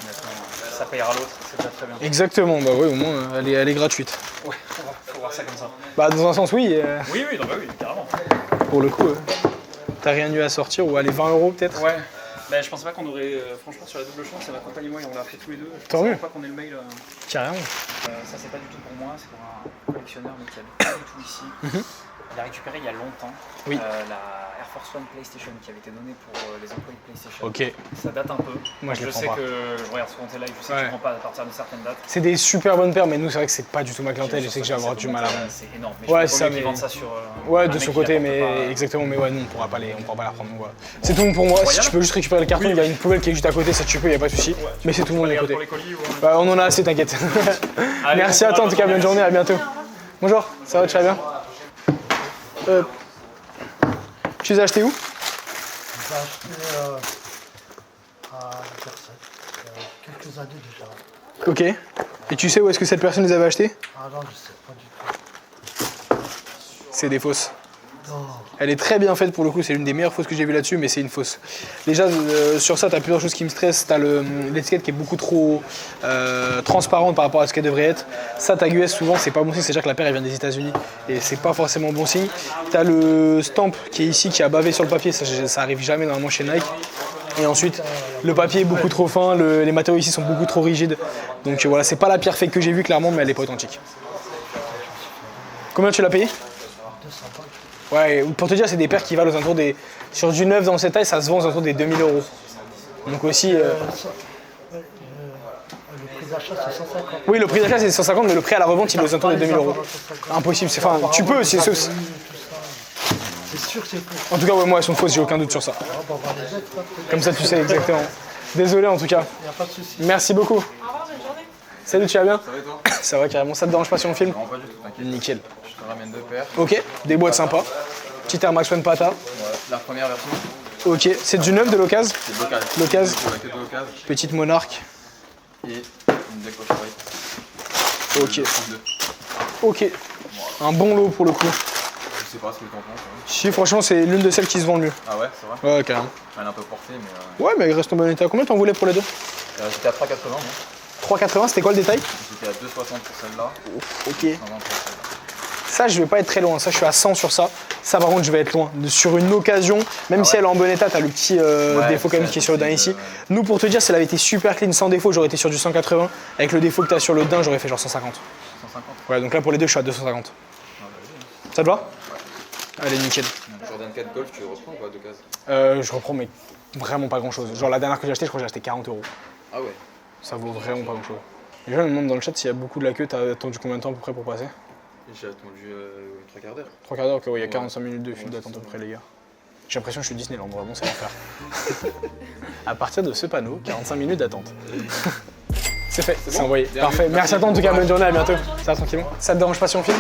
Honnêtement, ça payera l'autre, c'est déjà très bien. Exactement, bah oui, au moins, elle est gratuite. Ouais, faut voir ça comme ça. Bah, dans un sens, oui. Oui, oui, non, bah oui, carrément. Pour le coup, t'as rien eu à sortir ou aller 20 € peut-être? Ouais. Bah, je pensais pas qu'on aurait, franchement, sur la double chance, c'est ma compagne et moi, et on l'a fait tous les deux. Tant mieux. Je pensais pas qu'on ait le mail. Carrément. Ça, c'est pas du tout pour moi, c'est pour un collectionneur, mais qui habite pas du tout ici. Il a récupéré il y a longtemps Oui. la Air Force One PlayStation qui avait été donnée pour les employés de PlayStation. Ok. Ça date un peu. Moi, je les prends sais pas. que je regarde souvent tes lives, je sais que Ouais. je prends pas à partir de certaines dates. C'est des super bonnes paires, mais nous, c'est vrai que c'est pas du tout ma clientèle. Je sais que je vais avoir du mal à vendre. C'est énorme. Mais Ouais, je c'est ça, mais. mais- Vendre ça sur, Ouais, un de mec son qui côté, apporte mais pas, exactement, mais ouais, non, on pourra pas la reprendre. Donc voilà. C'est tout bon pour moi. Si tu peux juste récupérer le carton, il y a une poubelle qui est juste à côté, ça tu peux, il y a pas de souci. Mais c'est tout le monde de Regarde côté. pour les colis ou... Bah, on en a assez, t'inquiète. Allez, Merci bon à toi en tout cas, bonne journée, à bientôt. Bonjour, ça va, tu vas bien? Tu les as achetés où? J'ai acheté à Versailles, il y a quelques années déjà. Ok. Et tu sais où est-ce que cette personne les avait achetés? Ah non, je sais pas du tout. C'est des fausses. Non, Elle est très bien faite pour le coup, c'est l'une des meilleures fausses que j'ai vues là-dessus, mais c'est une fausse. Déjà, sur ça, tu as plusieurs choses qui me stressent. Tu as l'étiquette qui est beaucoup trop transparente par rapport à ce qu'elle devrait être. Ça, tag US, souvent, c'est pas bon signe, c'est-à-dire que la paire elle vient des États-Unis et c'est pas forcément bon signe. Tu as le stamp qui est ici, qui a bavé sur le papier, ça arrive jamais normalement chez Nike. Et ensuite, le papier est beaucoup trop fin, les matériaux ici sont beaucoup trop rigides. Donc voilà, c'est pas la pierre fake que j'ai vue clairement, mais elle est pas authentique. Combien tu l'as payé? 200 balles. Ouais, pour te dire, c'est des paires qui valent aux alentours des. Sur du neuf dans cette taille, ça se vend aux alentours des 2000 €. Donc aussi. Le prix d'achat c'est 150. Oui, le prix d'achat c'est 150, mais le prix à la revente il est aux alentours des 2000 €. Impossible, c'est enfin, tu peux, c'est C'est sûr que c'est faux. En tout cas, ouais, moi elles sont fausses, j'ai aucun doute sur ça. Ah, bah, on va les mettre, hein. Comme ça, tu sais exactement. Désolé en tout cas. Y a pas de souci. Merci beaucoup. Au revoir, bonne journée. Salut, tu vas bien? Ça va et toi? Ça va carrément, ça te dérange pas si on filme? Non, pas du tout, t'inquiète. Nickel. Je te ramène 2 paires. Ok, des boîtes sympas. Petit Air Max One Pata. Ouais, la première version, Ok, c'est du neuf de l'occasion? c'est de l'occasion. L'occasion. Pour la queue de l'occasion. Petite Monarque. Et une décoche oreille. Ok. Ok. Un bon lot pour le coup. Je sais pas ce que t'en penses. Hein. Si, franchement, c'est l'une de celles qui se vend le mieux. Ah ouais, c'est vrai. Ouais, carrément. Elle est un peu portée, mais Ouais, mais il reste en bon état. Combien t'en voulais pour les deux? j'étais à 3,80 moi. 3,80, c'était quoi le détail? J'étais à 2,60 pour celle-là. Ok. 120 pour celle-là. Ça, je vais pas être très loin. Ça, je suis à 100 sur ça. Ça, par contre, je vais être loin. Sur une occasion, même si elle est en bon état, t'as le petit défaut quand même qui est sur le din ici. Nous, pour te dire, si elle avait été super clean, sans défaut, j'aurais été sur du 180. Avec le défaut que t'as sur le din, j'aurais fait genre 150. 150. Ouais, donc là, pour les deux, je suis à 250. Ça te va? Allez, nickel. Jordan 4 Golf, tu le reprends ou pas de case? Je reprends, mais vraiment pas grand chose. Genre, la dernière que j'ai acheté, je crois que j'ai acheté 40 €. Ah ouais. Ça vaut vraiment pas grand chose. Les gens me demandent dans le chat s'il y a beaucoup de la queue, t'as attendu combien de temps à peu près pour passer? J'ai attendu 3 quarts d'heure. 3 quarts d'heure, ok, ouais, il y a 45 minutes de file d'attente à peu près, les gars. J'ai l'impression que je suis Disneyland, vraiment, c'est l'enfer. À partir de ce panneau, 45 minutes d'attente. C'est fait, c'est envoyé. Parfait, merci à toi en tout cas, bonne journée, à bientôt. Ça va tranquillement? Ça te dérange pas si on filme?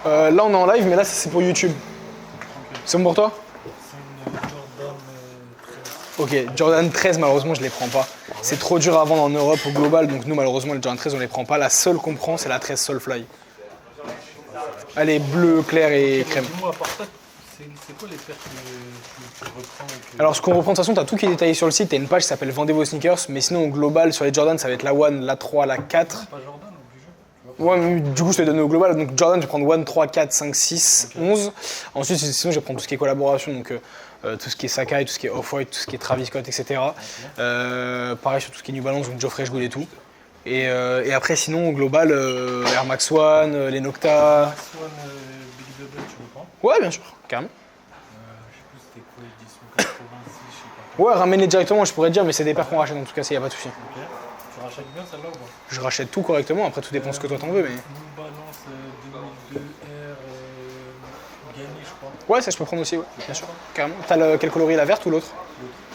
Là, on est en live, mais là, c'est pour YouTube. C'est bon pour toi? Ok, Jordan 13, malheureusement, je les prends pas. C'est trop dur à vendre en Europe au global, donc nous, malheureusement, les Jordan 13, on les prend pas. La seule qu'on prend, c'est la 13 Soulfly. Elle est bleue, claire et crème. Dis-moi, à part ça, c'est quoi les paires que tu reprends Alors, ce qu'on reprend, de toute façon, t'as tout qui est détaillé sur le site. T'as une page qui s'appelle Vendez vos sneakers, mais sinon, au global, sur les Jordan, ça va être la 1, la 3, la 4. Pas Jordan obligé. Ouais, mais du coup, je te donne au global. Donc, Jordan, je vais prendre 1, 3, 4, 5, 6, 11. Ensuite, sinon, je vais prendre tout ce qui est collaboration. Donc, tout ce qui est Sacai, tout ce qui est Off-White, tout ce qui est Travis Scott, etc. Pareil sur tout ce qui est New Balance, donc Joe Freshgood et tout. Et après, sinon, au global, Air Max One, les Nocta. Max One Big Double, tu le prends? Ouais, bien sûr, carrément. Je sais plus c'était quoi, édition 86, je sais pas. Ouais, ramène-les directement, je pourrais te dire, mais c'est des paires qu'on rachète, en tout cas, ça y a pas de souci. Ok. Tu rachètes bien celle-là ou pas? Je rachète tout correctement, après, tout dépend ce que toi t'en veux, mais. New Balance 2002 R Gagné, je crois. Ouais, ça je peux prendre aussi, ouais, bien sûr, carrément. T'as quel coloris, la verte ou l'autre?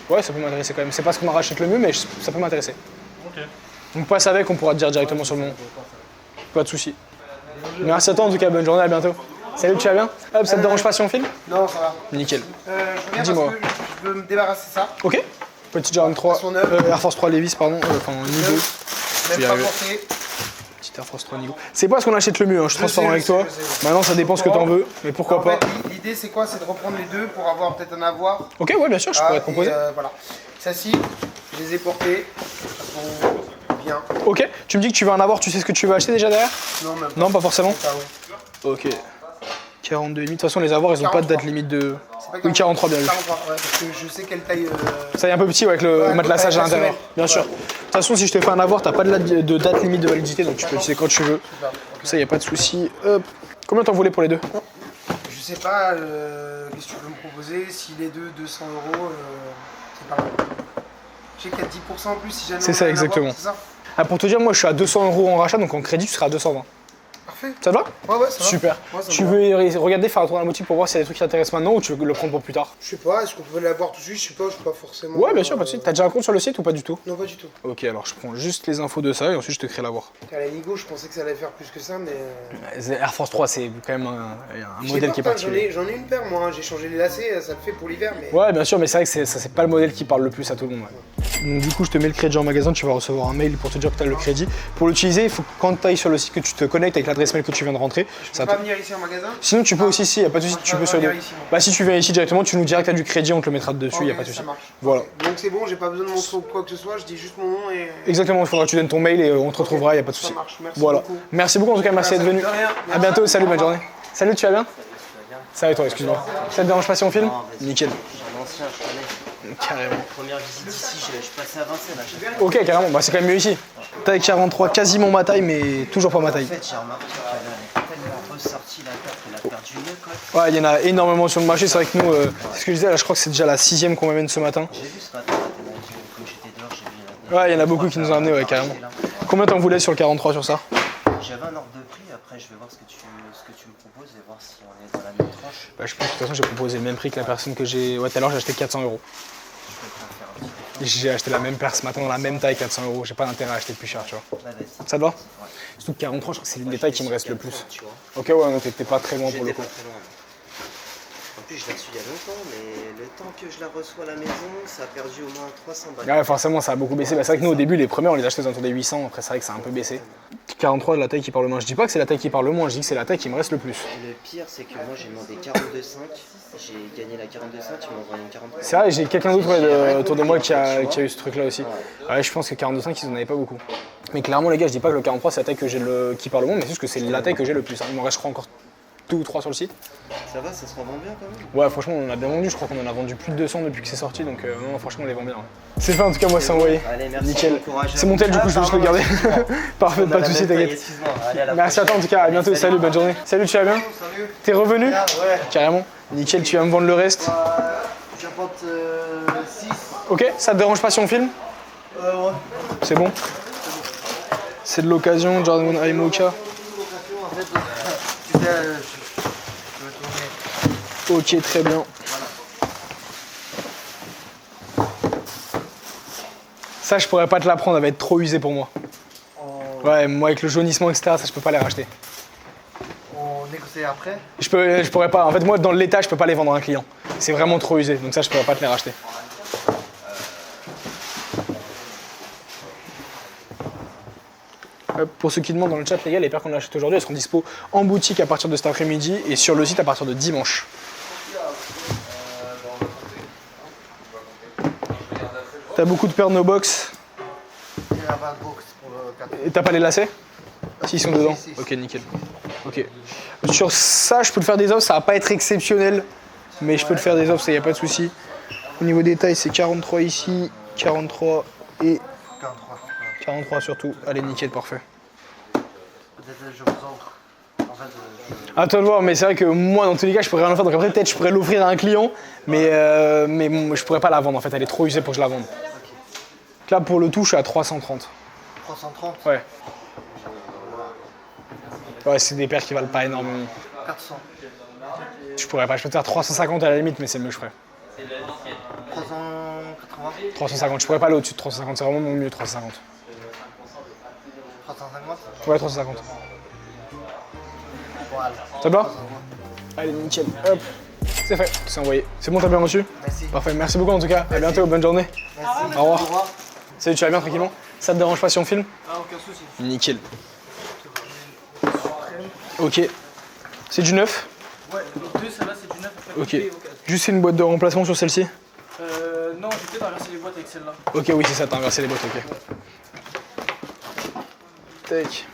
Ouais, ça peut m'intéresser quand même. C'est pas ce qu'on en rachète le mieux, mais ça peut m'intéresser. Ok. Donc passe avec, on pourra te dire directement sur le moment. Pas de soucis. Merci à toi en tout cas, bonne journée, à bientôt. Salut, tu vas bien? Hop, ça te dérange pas si on filme? Non, ça va. Nickel. Je reviens Dis-moi. parce que je veux me débarrasser de ça. Ok. Petit Jordan 3, Son œuvre. Air Force 3 Levi's, pardon, enfin Nigo. Même y pas arriver. porté. Petit Air Force 3 Nigo. C'est pas ce qu'on achète le mieux, hein, je suis transparent avec toi. je sais. Maintenant, ça dépend ce que t'en veux, mais pourquoi En pas. fait, l'idée c'est quoi? C'est de reprendre les deux pour avoir peut-être un avoir. Ok, ouais, bien sûr, je pourrais te proposer. Voilà. Celles-ci, je les ai portées. Elles sont bien. Ok, tu me dis que tu veux en avoir, tu sais ce que tu veux acheter déjà derrière? Non, même pas. Non, pas forcément. Ah oui. Ok. 42,5. De toute façon, les avoirs, ils ont pas de date limite de. C'est pas Oui, 43, bien vu. 43, ouais, parce que je sais quelle taille. Ça y est un peu petit ouais, avec le Ouais, matelassage à avec la l'intérieur, semelle. bien sûr. De toute façon, si je te fais un avoir, t'as pas de date limite de validité, donc tu peux l'utiliser quand tu veux. Ça, y a pas de souci. Hop. Combien t'en voulais pour les deux? Je sais pas, qu'est-ce que tu peux me proposer? Si les deux, 200 €, c'est pas mal. Je sais qu'il y a 10% en plus si jamais. C'est on ça, veut en avoir, exactement. c'est ça? Ah, pour te dire, moi je suis à 200 € en rachat, donc en crédit, tu seras à 220. Parfait. Ça te va? Ouais, ça va. Super. Ouais, ça Tu me veux regarder, faire un tour dans la boutique pour voir s'il y a des trucs qui t'intéressent maintenant ou tu veux le prendre pour plus tard? Je sais pas, est-ce qu'on peut l'avoir tout de suite? Je sais pas forcément. Ouais, bien sûr, pas de suite. T'as déjà un compte sur le site ou pas du tout? Non, pas du tout. Ok, alors je prends juste les infos de ça et ensuite je te crée l'avoir. À la Nigo, je pensais que ça allait faire plus que ça, mais. Air Force 3, c'est quand même un Je sais modèle pas, qui est putain, particulier. J'en ai une paire, moi. Hein. J'ai changé les lacets, ça le fait pour l'hiver, mais. Ouais, bien sûr, mais c'est vrai que ça c'est pas le modèle qui parle le plus à tout le monde. Ouais. Donc du coup, je te mets le crédit en magasin, tu vas recevoir un mail pour te dire que tu as le crédit. Pour l'utiliser, il faut que quand tu ailles sur le site que tu te connectes avec l'adresse mail que tu viens de rentrer. Je peux pas venir ici en magasin? Sinon, tu peux aussi, si, y a pas de souci, tu peux sur les deux. Bah, si tu viens ici directement, tu nous diras que tu as du crédit, on te le mettra dessus, y a pas de souci. Ça marche. Voilà. Donc c'est bon, j'ai pas besoin de montrer ou quoi que ce soit, je dis juste mon nom et. Exactement, il faudra que tu donnes ton mail et on te retrouvera, y a pas de souci. Ça marche, merci Voilà. beaucoup. Merci beaucoup en tout cas, merci d'être venu. De rien. À bientôt, salut, bonne journée. Salut, tu vas bien? Ça va et toi, excuse-moi. Ça te dérange pas si on filme? Nickel. L'ancien, je connais. Carrément. Première visite ici, je passais à Vincennes à chaque fois. Ok, carrément, bah c'est quand même mieux ici. Taille 43, quasiment ma taille, mais toujours pas ma En taille. fait, j'ai remarqué qu'elle est tellement ressortie la carte, elle a perdu mieux quoi. Ouais, il y en a énormément sur le marché. C'est vrai que nous, c'est ce que je disais, là, je crois que c'est déjà la 6ème qu'on m'amène ce matin. J'ai vu ce matin, comme j'étais dehors, j'ai vu Ouais, il y en a beaucoup qui nous ont amené, ouais, carrément. Combien t'en voulais sur le 43 sur ça? J'avais un ordre de prix, après je vais voir ce que tu me proposes et voir si on est dans la même tranche. Bah, je pense que de toute façon j'ai proposé le même prix que la personne que j'ai... Ouais, tout à l'heure j'ai acheté 400 €. J'ai acheté la même paire ce matin dans la même taille, 400 €. J'ai pas d'intérêt à acheter plus cher, tu vois. Bah, vas-y. Ça te va? Ouais. Surtout que 43, je crois que c'est l'une des tailles qui me reste le plus. Tu vois. Ok, ouais, non, t'étais pas très loin pour le J'étais coup. pas très loin. En plus, je l'ai reçu il y a longtemps, mais le temps que je la reçois à la maison, ça a perdu au moins 300 balles. Ouais, forcément, ça a beaucoup baissé. Bah, c'est vrai que nous, au début, les premiers, on les achetait aux alentours des 800. Après, c'est vrai que ça a un peu baissé. 43, la taille qui parle le moins. Je dis pas que c'est la taille qui parle le moins, je dis que c'est la taille qui me reste le plus. Le pire, c'est que moi, j'ai demandé 42,5. J'ai gagné la 42,5, ils m'ont envoyé une 43. C'est vrai, j'ai quelqu'un d'autre ouais, autour de moi qui a eu ce truc-là aussi. Ouais, je pense que 42,5, ils en avaient pas beaucoup. Mais clairement, les gars, je dis pas que le 43, c'est la taille que j'ai qui parle le moins, mais c'est juste que c'est la taille que j'ai le plus. Hein. Il m'en reste, je crois, encore 2 ou 3 sur le site. Ça va, ça se revend bien quand même? Ouais, franchement, on en a bien vendu. Je crois qu'on en a vendu plus de 200 depuis que c'est sorti. Donc, non, franchement, on les vend bien. Ouais. C'est fait, en tout cas, moi, c'est envoyé. Allez, merci. Nickel. Bon courage. C'est mon tel, du coup, je vais juste le garder. Parfait, pas de soucis, t'inquiète. Merci à toi, en tout cas. À bientôt. Salut, bonne journée. Salut, tu vas bien? Salut. T'es revenu? Ouais. Carrément. Nickel, tu vas me vendre le reste. J'apporte 6. Ok, ça te dérange pas si on filme? Ouais. C'est bon? C'est de l'occasion, Jordan Aimoka. En fait, je vais tourner. Ok, très bien. Ça, je pourrais pas te la prendre, elle va être trop usée pour moi. Ouais, moi avec le jaunissement, etc., ça, je peux pas les racheter. On négocie après. Je pourrais pas. En fait, moi, dans l'état, je peux pas les vendre à un client. C'est vraiment trop usé, donc ça, je pourrais pas te les racheter. Pour ceux qui demandent dans le chat, les gars, les paires qu'on achète aujourd'hui, elles seront dispo en boutique à partir de cet après-midi et sur le site à partir de dimanche. T'as beaucoup de paires no box. Il y a 20 box pour le 4. Et t'as pas les lacets? S'ils sont dedans. Si. Ok, nickel. Ok. Sur ça, je peux te faire des offres, ça va pas être exceptionnel, mais je peux te faire des offres, ça y a pas de souci. Au niveau des tailles, c'est 43 ici, 43 et 43 surtout. Allez, nickel, parfait. Peut-être je vous offre. En fait, À toi de voir, mais c'est vrai que moi, dans tous les cas, je pourrais rien en faire. Donc après, peut-être je pourrais l'offrir à un client, mais je pourrais pas la vendre en fait. Elle est trop usée pour que je la vende. Donc là, pour le tout, je suis à 330. 330. Ouais. Ouais, c'est des paires qui valent pas énormément. 400. Je pourrais pas, je peux te faire 350 à la limite, mais c'est mieux, je ferais. 380. 350, je pourrais pas aller au-dessus de 350, c'est vraiment mon mieux, 350. 350. Ouais, 350. Voilà. Ça te va? Allez, nickel. Hop, c'est fait, c'est envoyé. C'est bon, t'as bien reçu? Merci. Parfait, merci beaucoup en tout cas. À bientôt, bonne journée. Merci. Au revoir. Salut, tu vas bien tranquillement? Ça te dérange pas si on filme? Ah, aucun souci. Nickel. Ok. C'est du neuf? Ouais, les deux, celle-là, c'est du neuf. Après, Ok. coupé, ok. Juste une boîte de remplacement sur celle-ci? Non, j'ai peut-être inversé les boîtes avec celle-là. Ok, oui, c'est ça, t'as inversé les boîtes, ok. Tac.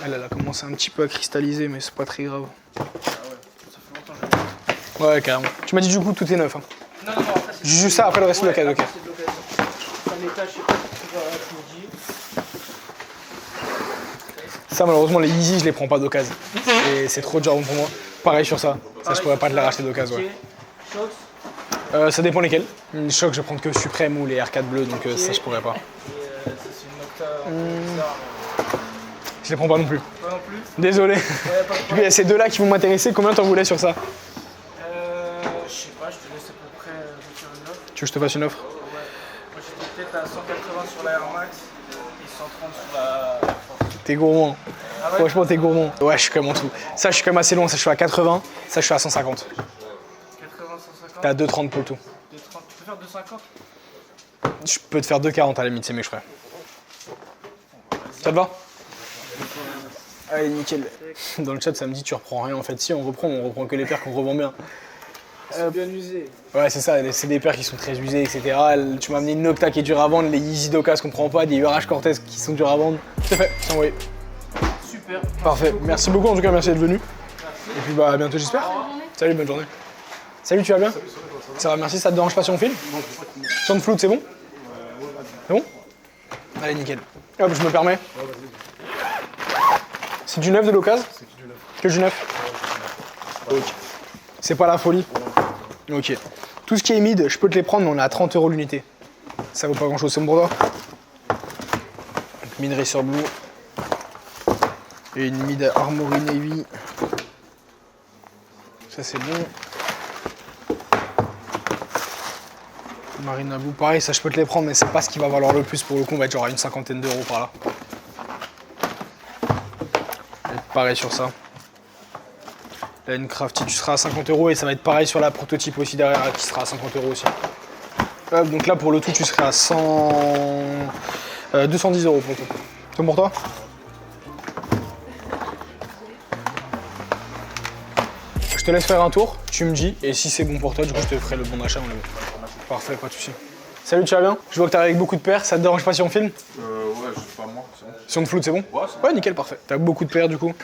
Elle a commencé un petit peu à cristalliser, mais c'est pas très grave. Ah ouais, ça fait longtemps que je l'ai. Ouais, carrément. Tu m'as dit du coup, tout est neuf. Hein. Non, après, c'est. Juste ça, après le reste de l'occasion, ok. Après, c'est de l'occasion. Ça m'étage, je sais pas si tu vas midi. Ça, malheureusement, les Yeezy, je les prends pas d'occasion. Et c'est trop Jordan pour moi. Pareil sur ça. Ça, je pourrais pas te les racheter d'occasion, ouais. Shox. Ça dépend lesquels. Une Shox, je vais prendre que Supreme ou les R4 bleus, donc ça, je pourrais pas. Et ça, c'est une Octa. Je les prends pas non plus. Pas non plus. Désolé. Ouais, pas de Du coup, il y a ces deux-là qui vont m'intéresser. Combien t'en voulais sur ça? Je sais pas, je te laisse à peu près faire une offre. Tu veux que je te fasse une offre? Ouais. Moi, j'étais peut-être à 180 sur la Air Max et 130 sur la Air Force. T'es gourmand. Ah ouais? Franchement, t'es gourmand. Ouais, je suis quand même en tout. Ça, je suis quand même assez loin. Ça, je suis à 80. Ça, je suis à 150. 80, 150. T'es à 2,30 pour le tout. 230. Tu peux faire 250? Je peux te faire 2,40 à la limite, c'est mieux, je ferais. Ça te va? Allez, nickel. Dans le chat, ça me dit tu reprends rien. En fait, si, on reprend que les paires qu'on revend bien. C'est bien usé. Ouais, c'est ça, c'est des paires qui sont très usées, etc. Tu m'as amené une Octa qui est dure à vendre, les Yeezy Doka, je comprends pas, des URH Cortez qui sont durs à vendre. C'est fait, c'est envoyé. Super. Parfait, merci beaucoup en tout cas, merci d'être venu. Et puis bah à bientôt, j'espère. Salut, bonne journée. Salut, tu vas bien? Ça va, merci, ça te dérange pas si on filme? Sans de floute, c'est bon? C'est bon? Allez, nickel. Hop, je me permets. C'est du neuf de l'occasion? Que du neuf? Ok. C'est pas la folie? Ok. Tout ce qui est mid, je peux te les prendre, mais on est à 30 € l'unité. Ça vaut pas grand chose, c'est bon pour toi? Mine Racer Blue. Et une Mid Armory Navy. Ça c'est bon. Marina Blue, pareil, ça je peux te les prendre, mais c'est pas ce qui va valoir le plus pour le coup, on va être genre à une cinquantaine d'euros par là. Et pareil sur ça. Là, une Crafty, tu seras à 50 euros et ça va être pareil sur la prototype aussi derrière qui sera à 50 euros aussi. Hop, donc là pour le tout, tu serais à 210 euros pour le tout. C'est bon pour toi? Je te laisse faire un tour, tu me dis, et si c'est bon pour toi, du coup je te ferai le bon d'achat. Parfait, pas de soucis. Salut, tu vas bien? Je vois que t'es avec beaucoup de paires, ça te dérange pas si on filme? Ouais, je sais pas moi, c'est bon. Si on te floute, c'est bon? Ouais, c'est bon. Ouais, nickel, parfait. T'as beaucoup de paires du coup? Ouais,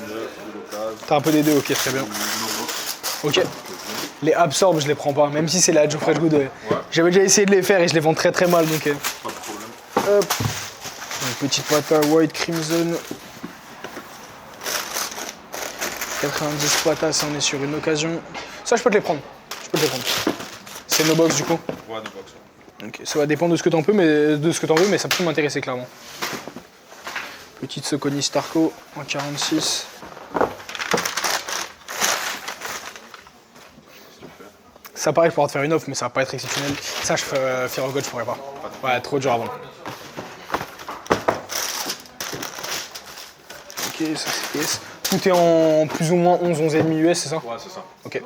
de l'occasion. T'as un peu des deux, ok, très bien. Ok. Les absorbs, je les prends pas, même si c'est la Joe Fresh Good. Ouais. J'avais déjà essayé de les faire et je les vends très mal, donc... Pas de problème. Hop. Une petite pata White Crimson. 90 patas, ça on est sur une occasion. Ça, je peux te les prendre. Je peux te les prendre. C'est no box du coup? Ouais, no box. Ok, ça va dépendre de ce que t'en peux, mais ça peut m'intéresser clairement. Petite Soconi Starco en 46. Ça pareil, je pourrais te faire une offre, mais ça va pas être exceptionnel. Ça, je fais Fear of God, je pourrais pas. Ouais, trop dur à vendre. Ok, ça c'est PS. Tout est en plus ou moins 11,5 US, c'est ça? Ouais, c'est ça. Ok.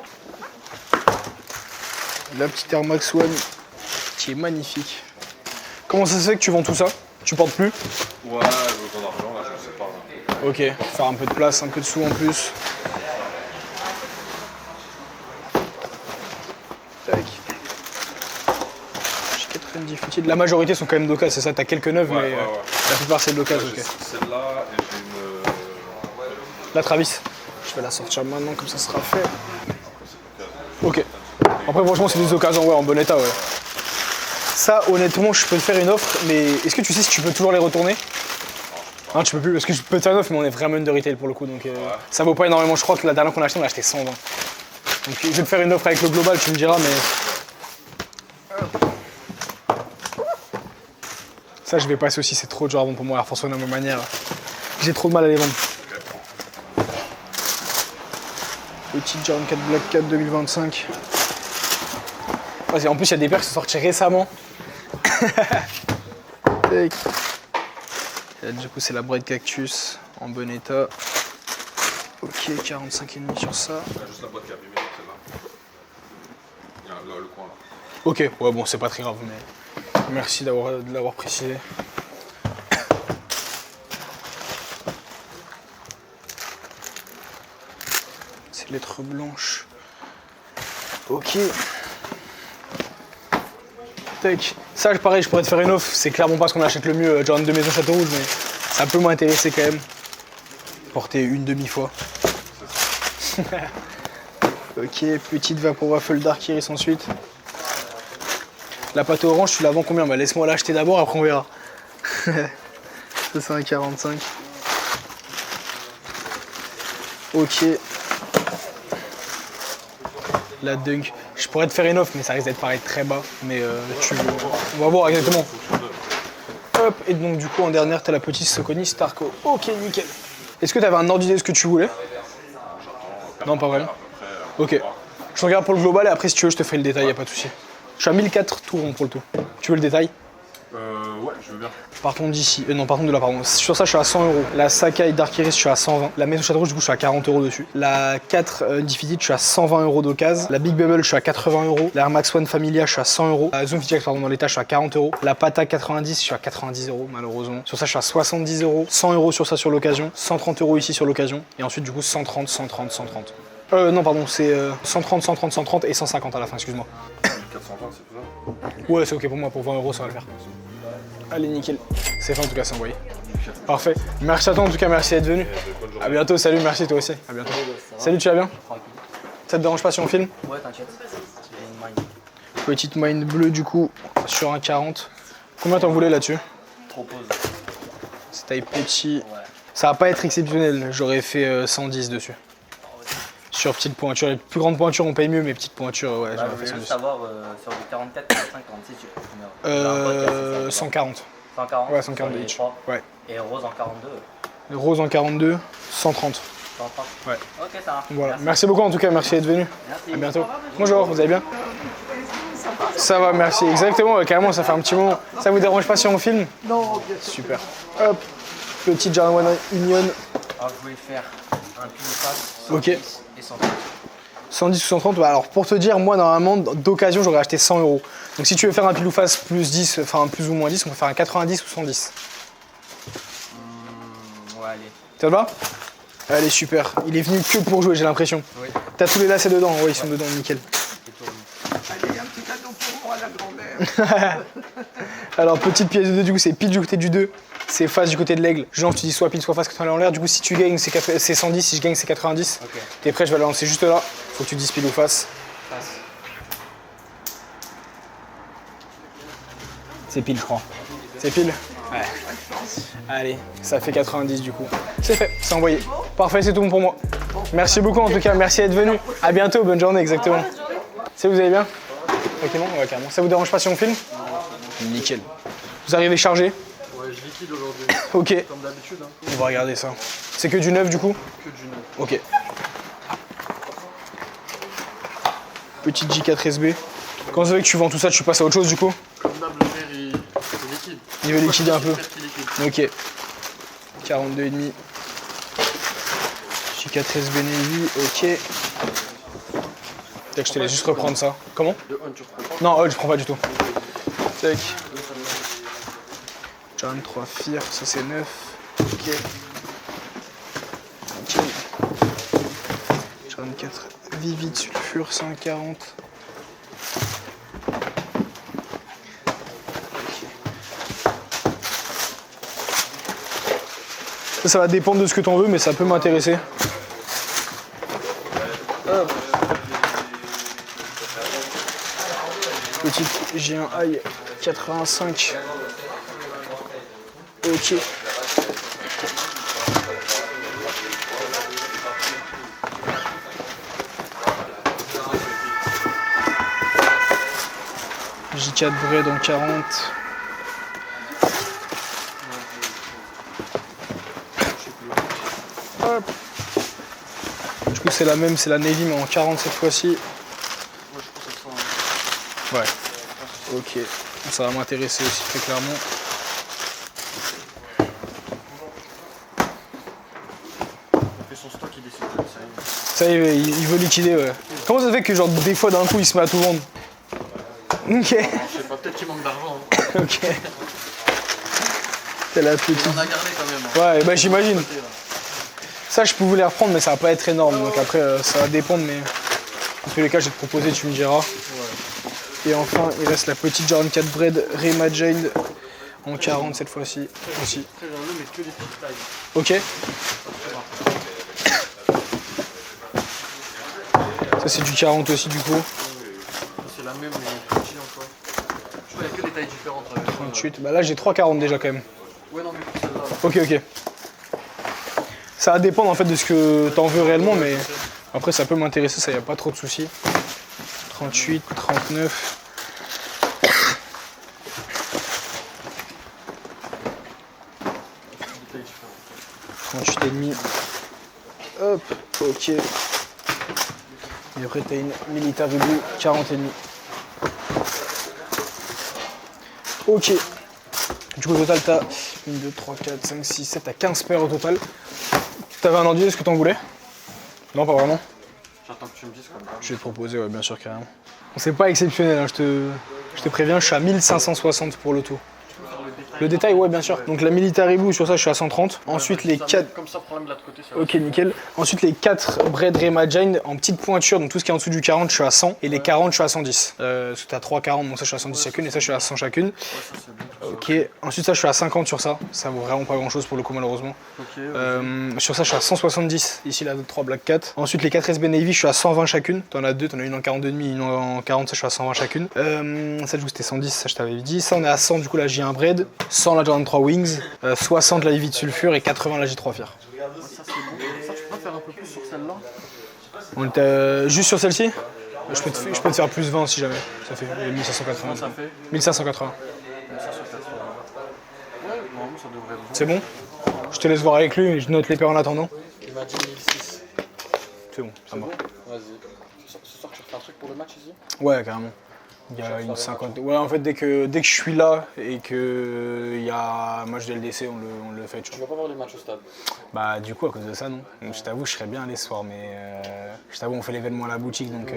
La petite Air Max One qui est magnifique. Comment ça se fait que tu vends tout ça? Tu portes plus? Ouais, j'ai autant d'argent là, je sais pas. Ok, faire un peu de place, un peu de sous en plus. Tac. J'ai 90 foutiers. La majorité sont quand même d'occasion, c'est ça? T'as quelques neuves, mais la plupart c'est de l'occasion. Ok. Celle-là et j'ai une. La Travis. Je vais la sortir maintenant, comme ça sera fait. Ok. Après, franchement, c'est des occasions en bon état, ouais. Ça, honnêtement, je peux te faire une offre, mais est-ce que tu sais si tu peux toujours les retourner? Non, tu peux plus, parce que je peux te faire une offre, mais on est vraiment de retail pour le coup, donc ça vaut pas énormément. Je crois que la dernière qu'on a acheté, on l'a acheté 120. Donc je vais te faire une offre avec le global, tu me diras, mais... Ça, je vais passer aussi, c'est trop dur à vendre pour moi, Air Force One à ma manière. J'ai trop de mal à les vendre. Petite Jordan 4 Black 4 2025. En plus, il y a des paires qui sont sorties récemment. Tac. Là, du coup, c'est la Braid Cactus en bon état. Ok, 45,5 sur ça. Il y a juste la boîte qui est abîmée, celle-là. Il y a là, le coin là. Ok, ouais, bon, c'est pas très grave, mais merci de l'avoir précisé. C'est lettres blanches. Ok. Tac. Ça, pareil, je pourrais te faire une offre. C'est clairement pas ce qu'on achète le mieux, Jordan de Maison Château Rouge, mais ça peut m'intéresser quand même. Porter une demi-fois. Ok, petite Vapor Waffle Dark Iris ensuite. La pâte orange, tu la vends combien? Bah laisse-moi l'acheter d'abord, après on verra. Ça c'est un 45. Ok. La Dunk. Je pourrais te faire une offre, mais ça risque d'être pareil très bas. Mais on va voir exactement. Hop, et donc du coup en dernière, t'as la petite Soconi Starco. Ok, nickel. Est-ce que t'avais un ordre d'idée de ce que tu voulais? Non, pas vraiment. Ok. Je regarde pour le global et après si tu veux je te ferai le détail, y a pas de souci. Je suis à 1004 tout rond pour le tout. Tu veux le détail? Ouais, je veux bien. Partons d'ici. Non, partons de là, pardon. Sur ça, je suis à 100 euros. La Sakai Dark Iris, je suis à 120. La Maison Château Rouge, du coup, je suis à 40 euros dessus. La 4 Defeated, je suis à 120 euros d'occasion. La Big Bubble, je suis à 80 euros. La Air Max One Familia, je suis à 100 euros. La Zoom Fitjack, pardon, dans l'état, je suis à 40 euros. La Pata 90, je suis à 90 euros, malheureusement. Sur ça, je suis à 70 euros. 100 euros sur ça sur l'occasion. 130 euros ici sur l'occasion. Et ensuite, du coup, 130, 130, 130. Non, pardon, c'est 130, 130, 130 et 150 à la fin, excuse-moi. 420, c'est faisable? Ouais, c'est ok pour moi, pour 20 euros, ça va le faire. Allez, nickel. C'est fait en tout cas, c'est envoyé. Parfait. Merci à toi en tout cas, merci d'être venu. À bientôt, salut, merci toi aussi. À bientôt. Salut, tu vas bien? Ça te dérange pas si on filme? Ouais, t'inquiète. Petite mine bleue du coup, sur un 40. Combien t'en voulais là-dessus? Trop pose. C'est taille petit. Ça va pas être exceptionnel, j'aurais fait 110 dessus. pointure, petite pointure. Les plus grandes pointures, on paye mieux, mais petites pointures, ouais, Je j'aurais fait voulais 110. juste savoir sur du 44, 45, 46, tu prends combien? 140. 140. Ouais, 140 sur les each. trois. Ouais. Et rose en 42. Le rose en 42, 130. 130. Ouais. Ok, ça marche. Voilà. Merci beaucoup en tout cas, merci d'être venu. Merci. À bientôt. Bonjour, vous allez bien? Ça va, merci. Exactement, ouais, carrément, ça fait un petit moment. Ça vous dérange pas si on filme? Non, bien sûr. Super. Hop, petit Jordan 1 Union. Alors, je voulais faire un pile face, Ok. 110 et 130. 110 ou 130, bah alors pour te dire, moi normalement d'occasion j'aurais acheté 100 €. Donc si tu veux faire un pile ou face plus 10, enfin plus ou moins 10, on peut faire un 90 ou 110. Ouais, allez. Ça te va? Allez, super. Il est venu que pour jouer, j'ai l'impression. Oui. T'as tous les lacets dedans, ouais, ils sont dedans, nickel. Allez, un petit cadeau pour moi, la grand-mère. Alors, petite pièce de 2, du coup, c'est pile du côté du 2, c'est face du côté de l'aigle. Genre, tu dis soit pile, soit face, que tu en l'air. Du coup, si tu gagnes, c'est 110, si je gagne, c'est 90. Ok. T'es prêt, je vais la lancer juste là. Faut que tu dises pile ou face. Face. C'est pile, je crois. C'est pile? Ouais. Allez, ça fait 90 du coup. C'est fait, c'est envoyé. Parfait, c'est tout bon pour moi. Merci beaucoup en tout cas, merci d'être venu. À bientôt, bonne journée, exactement. C'est vous allez bien? Tranquillement? Ouais, carrément. Ça vous dérange pas si on filme? Nickel. Vous arrivez chargé? Ouais, je liquide aujourd'hui. Ok. Comme d'habitude. Hein. On va regarder ça. C'est que du neuf du coup? Que du neuf. Ok. Petite J4SB. Quand vous savez que tu vends tout ça, tu passes à autre chose du coup? Comme d'hab, le verre il liquide. Il veut liquider un peu. Liquide. Ok. 42,5. J4SB Navy, ok. Tac, je te laisse juste reprendre ça. Comment? Le on, tu reprends pas? Non, je prends pas du tout. Tac. John 3 Fear, ça c'est 9. Ok. Ok. John 4 Vivid Sulfure 140. Ça va dépendre de ce que tu en veux, mais ça peut m'intéresser. Hop. Petite G1 High 85. Ok. J4 Bread en 40. Hop. Du coup c'est la même, c'est la Navy mais en 40 cette fois-ci. Ouais. Ok. Ça va m'intéresser aussi très clairement. Et son stock il décide de ça. Ça y est, il veut liquider, ouais. Comment ça se fait que genre des fois d'un coup il se met à tout vendre? Ok. Je sais pas, peut-être qu'il manque d'argent. Hein. Ok. T'as la petite. On a gardé quand même. Hein. Ouais, bah j'imagine. Ça je pouvais les reprendre mais ça va pas être énorme. Donc après ça va dépendre mais en tous les cas je vais te proposer, tu me diras. Ouais. Et enfin il reste la petite Jordan 4 Bread Reimagined en 40 cette fois-ci aussi. Après j'en ai mais que des petites tailles. Ok. Ça c'est du 40 aussi du coup. C'est la même mais petit encore. Je vois il y a que des tailles différentes. 38. Bah là j'ai 3,40 déjà quand même. Ouais non mais pour celle-là. Ok ok. Ça va dépendre en fait de ce que t'en veux réellement mais après ça peut m'intéresser, ça y a pas trop de soucis. 38, 39. Et demi. Hop, ok. Et après t'as une Military Blue 40 et demi. Ok. Du coup au total t'as 1, 2, 3, 4, 5, 6, 7, t'as 15 paires au total. T'avais un enduit, est-ce que t'en voulais? Non pas vraiment. J'attends que tu me dises comme ça. Je vais te proposer, ouais bien sûr carrément. C'est pas exceptionnel, hein, je te préviens, je suis à 1560 pour le tout. Le détail, ouais, bien sûr. Donc la Military Blue, sur ça, je suis à 130. Ensuite, les 4... Comme ça, problème de l'autre côté. Ok, nickel. Ensuite, les 4 Bread Reimagined en petite pointure, donc tout ce qui est en dessous du 40, je suis à 100. Et les 40, je suis à 110. Parce que t'as 3,40, donc ça, je suis à 110 chacune. Et ça, je suis à 100 chacune. Ok. Ensuite, ça, je suis à 50 sur ça. Ça vaut vraiment pas grand-chose pour le coup, malheureusement. Sur ça, je suis à 170. Ici, la 3 Black Cat. Ensuite, les 4 SB Navy, je suis à 120 chacune. T'en as deux, t'en as une en 42,5, une en 40, ça, je suis à 120 chacune. Ça, du coup, c'était 110, ça, je t'avais dit. Ça, on est à 100, du coup, là, j'ai un Bread. 100 la Jordan 3 Wings, 60 la Vivid Sulfure et 80 la J3 Fear. Ça, c'est bon. Ça, tu peux pas faire un peu plus sur celle-là? On était juste sur celle-ci. Je peux te faire plus 20 si jamais. Ça fait 1580. Comment ça fait 1580. 1580. Ouais, normalement ça devrait être bon. C'est bon? Je te laisse voir avec lui, je note les paires en attendant. Il m'a dit 1006. C'est bon, ça C'est va. bon? Vas-y. Ce soir tu refais un truc pour le match ici? Ouais, carrément. Il y a une 50. Ouais, en fait, dès que je suis là et qu'il y a match de LDC, on le fait. Tu vas pas voir les matchs au stade? Bah, du coup, à cause de ça, non. Donc, je t'avoue, je serais bien allé ce soir, mais je t'avoue, on fait l'événement à la boutique, donc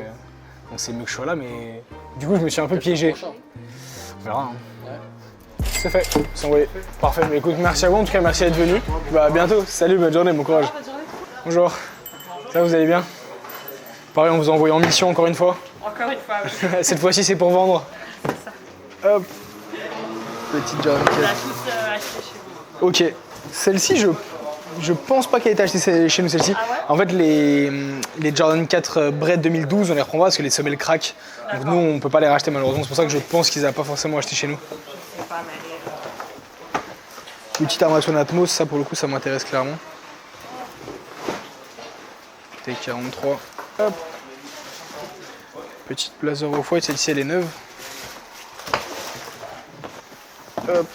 c'est mieux que je sois là, mais du coup, je me suis un peu piégé. On verra. Hein. C'est fait, c'est envoyé. Parfait, mais écoute, merci à vous, en tout cas, merci d'être venu. Bah, à bientôt. Salut, bonne journée, bon courage. Bonjour. Ça, vous allez bien? Pareil, on vous a envoyé en mission encore une fois. Encore une fois, oui. Cette fois-ci, c'est pour vendre. C'est ça. Hop. Petite Jordan 4. On a tous acheté chez vous. Ok. Celle-ci, je pense pas qu'elle ait été achetée chez nous, celle-ci. Ah ouais? En fait, les Jordan 4 Bread 2012, on les reprend pas parce que les semelles craquent. Donc nous, on peut pas les racheter malheureusement. C'est pour ça que je pense qu'ils n'ont pas forcément acheté chez nous. Je sais pas, mais Petite armation Atmos, ça pour le coup, ça m'intéresse clairement. T43. Hop. Petite Blazer Off-White, celle-ci elle est neuve. Hop.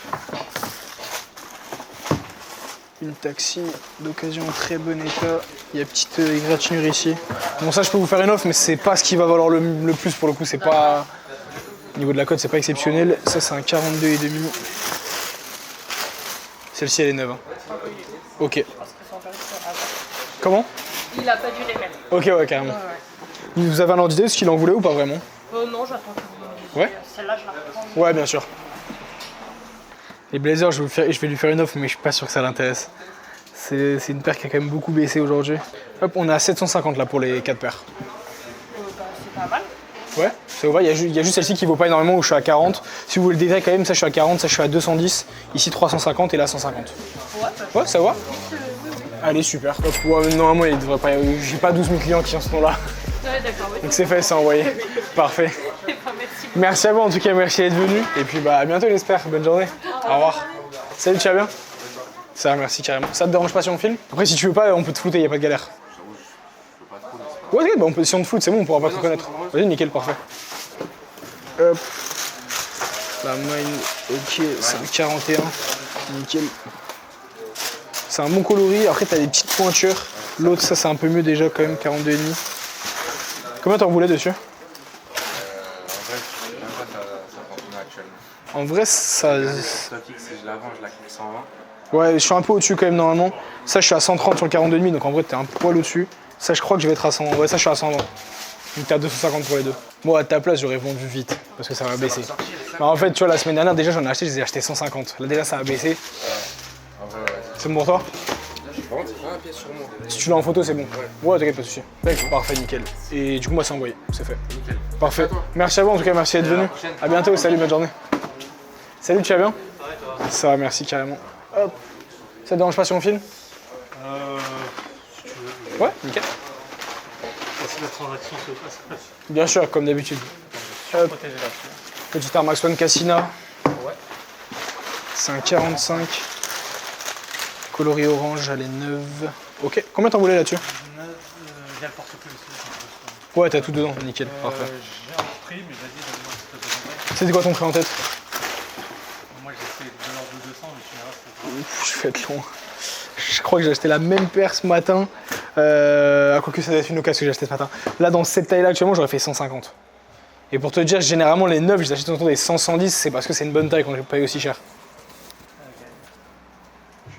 Une taxi d'occasion en très bon état. Il y a petite égratignure ici. Bon, ça je peux vous faire une offre, mais c'est pas ce qui va valoir le plus pour le coup. C'est pas. Au niveau de la cote, c'est pas exceptionnel. Ça c'est un 42,5. Celle-ci elle est neuve. Hein. Ok. Comment? il a pas dû les mettre. Ok, ouais, carrément. Vous avez un ordre d'idée de ce qu'il en voulait ou pas vraiment? Non, j'attends que vous me disiez. Ouais. Celle-là, je la reprends. Ouais, bien sûr. Les blazers, je vais lui faire une offre, mais je suis pas sûr que ça l'intéresse. C'est une paire qui a quand même beaucoup baissé aujourd'hui. Hop, on est à 750 là pour les 4 paires. C'est pas mal. Ouais, ça vous va. Il y a juste celle-ci qui vaut pas énormément où je suis à 40. Si vous voulez le détail quand même, ça je suis à 40, ça je suis à 210. Ici 350 et là 150. Ouais, ça va. Allez, super. Hop, ouais, normalement, il devrait pas. J'ai pas 12 000 clients qui en sont là. Ouais, d'accord. Oui. Donc c'est fait, c'est envoyé. Parfait. Merci. Merci à vous en tout cas, merci d'être venu. Et puis bah à bientôt j'espère. Bonne journée. Au revoir. Salut, tu vas bien? Ça va, merci carrément. Ça te dérange pas si on filme? Après si tu veux pas, on peut te flouter, y a pas de galère. Ouais, t'inquiète, bah, si on te floute, c'est bon, on pourra pas te reconnaître. Vas-y, nickel, parfait. Hop. La mine, ok, c'est un 41. Nickel. C'est un bon coloris, après t'as des petites pointures. L'autre, ça c'est un peu mieux déjà quand même, 42,5. Combien t'en voulais dessus? En vrai, ça. Si je la vends, je la clique 120. Ouais, je suis un peu au-dessus quand même normalement. Ça, je suis à 130 sur le 42,5, donc en vrai, t'es un poil au-dessus. Ça, je crois que je vais être à 100. Ouais, ça, je suis à 120. Donc t'es à 250 pour les deux. Moi, à ta place, j'aurais vendu vite parce que ça va baisser. Bah, en fait, tu vois, la semaine dernière, déjà, j'en ai acheté, je les ai achetés 150. Là, déjà, ça a baissé. C'est bon pour toi? Si tu l'as en photo, c'est bon. Ouais, t'inquiète, pas de soucis. Parfait, nickel. Et du coup, moi, c'est envoyé. C'est fait. Nickel. Parfait. Merci à vous, en tout cas, merci d'être venu. À bientôt, salut, bonne journée. Salut, tu vas bien? Ça va, merci carrément. Hop. Ça te dérange pas si on filme? Si tu veux. Ouais, nickel. Si la transaction se passe. Bien sûr, comme d'habitude. Petite Air Max One Cassina. Ouais. C'est un 45. Coloris orange, elle est neuve. Ok, combien t'en voulais là-dessus? Il y a le portefeuille aussi. Ouais, t'as tout dedans, nickel, parfait. J'ai un prix, mais vas-y, donne-moi ce que tu as. C'était quoi ton prix en tête? Moi, j'ai fait de l'ordre de 200, mais tu verras. Ouf, je vais être long. Je crois que j'ai acheté la même paire ce matin. À quoi que ça doit être une occasion que j'ai acheté ce matin. Là, dans cette taille-là, actuellement, j'aurais fait 150. Et pour te dire, généralement, les neufs, je les achète autour des 100-110, c'est parce que c'est une bonne taille qu'on les paye aussi cher. Ce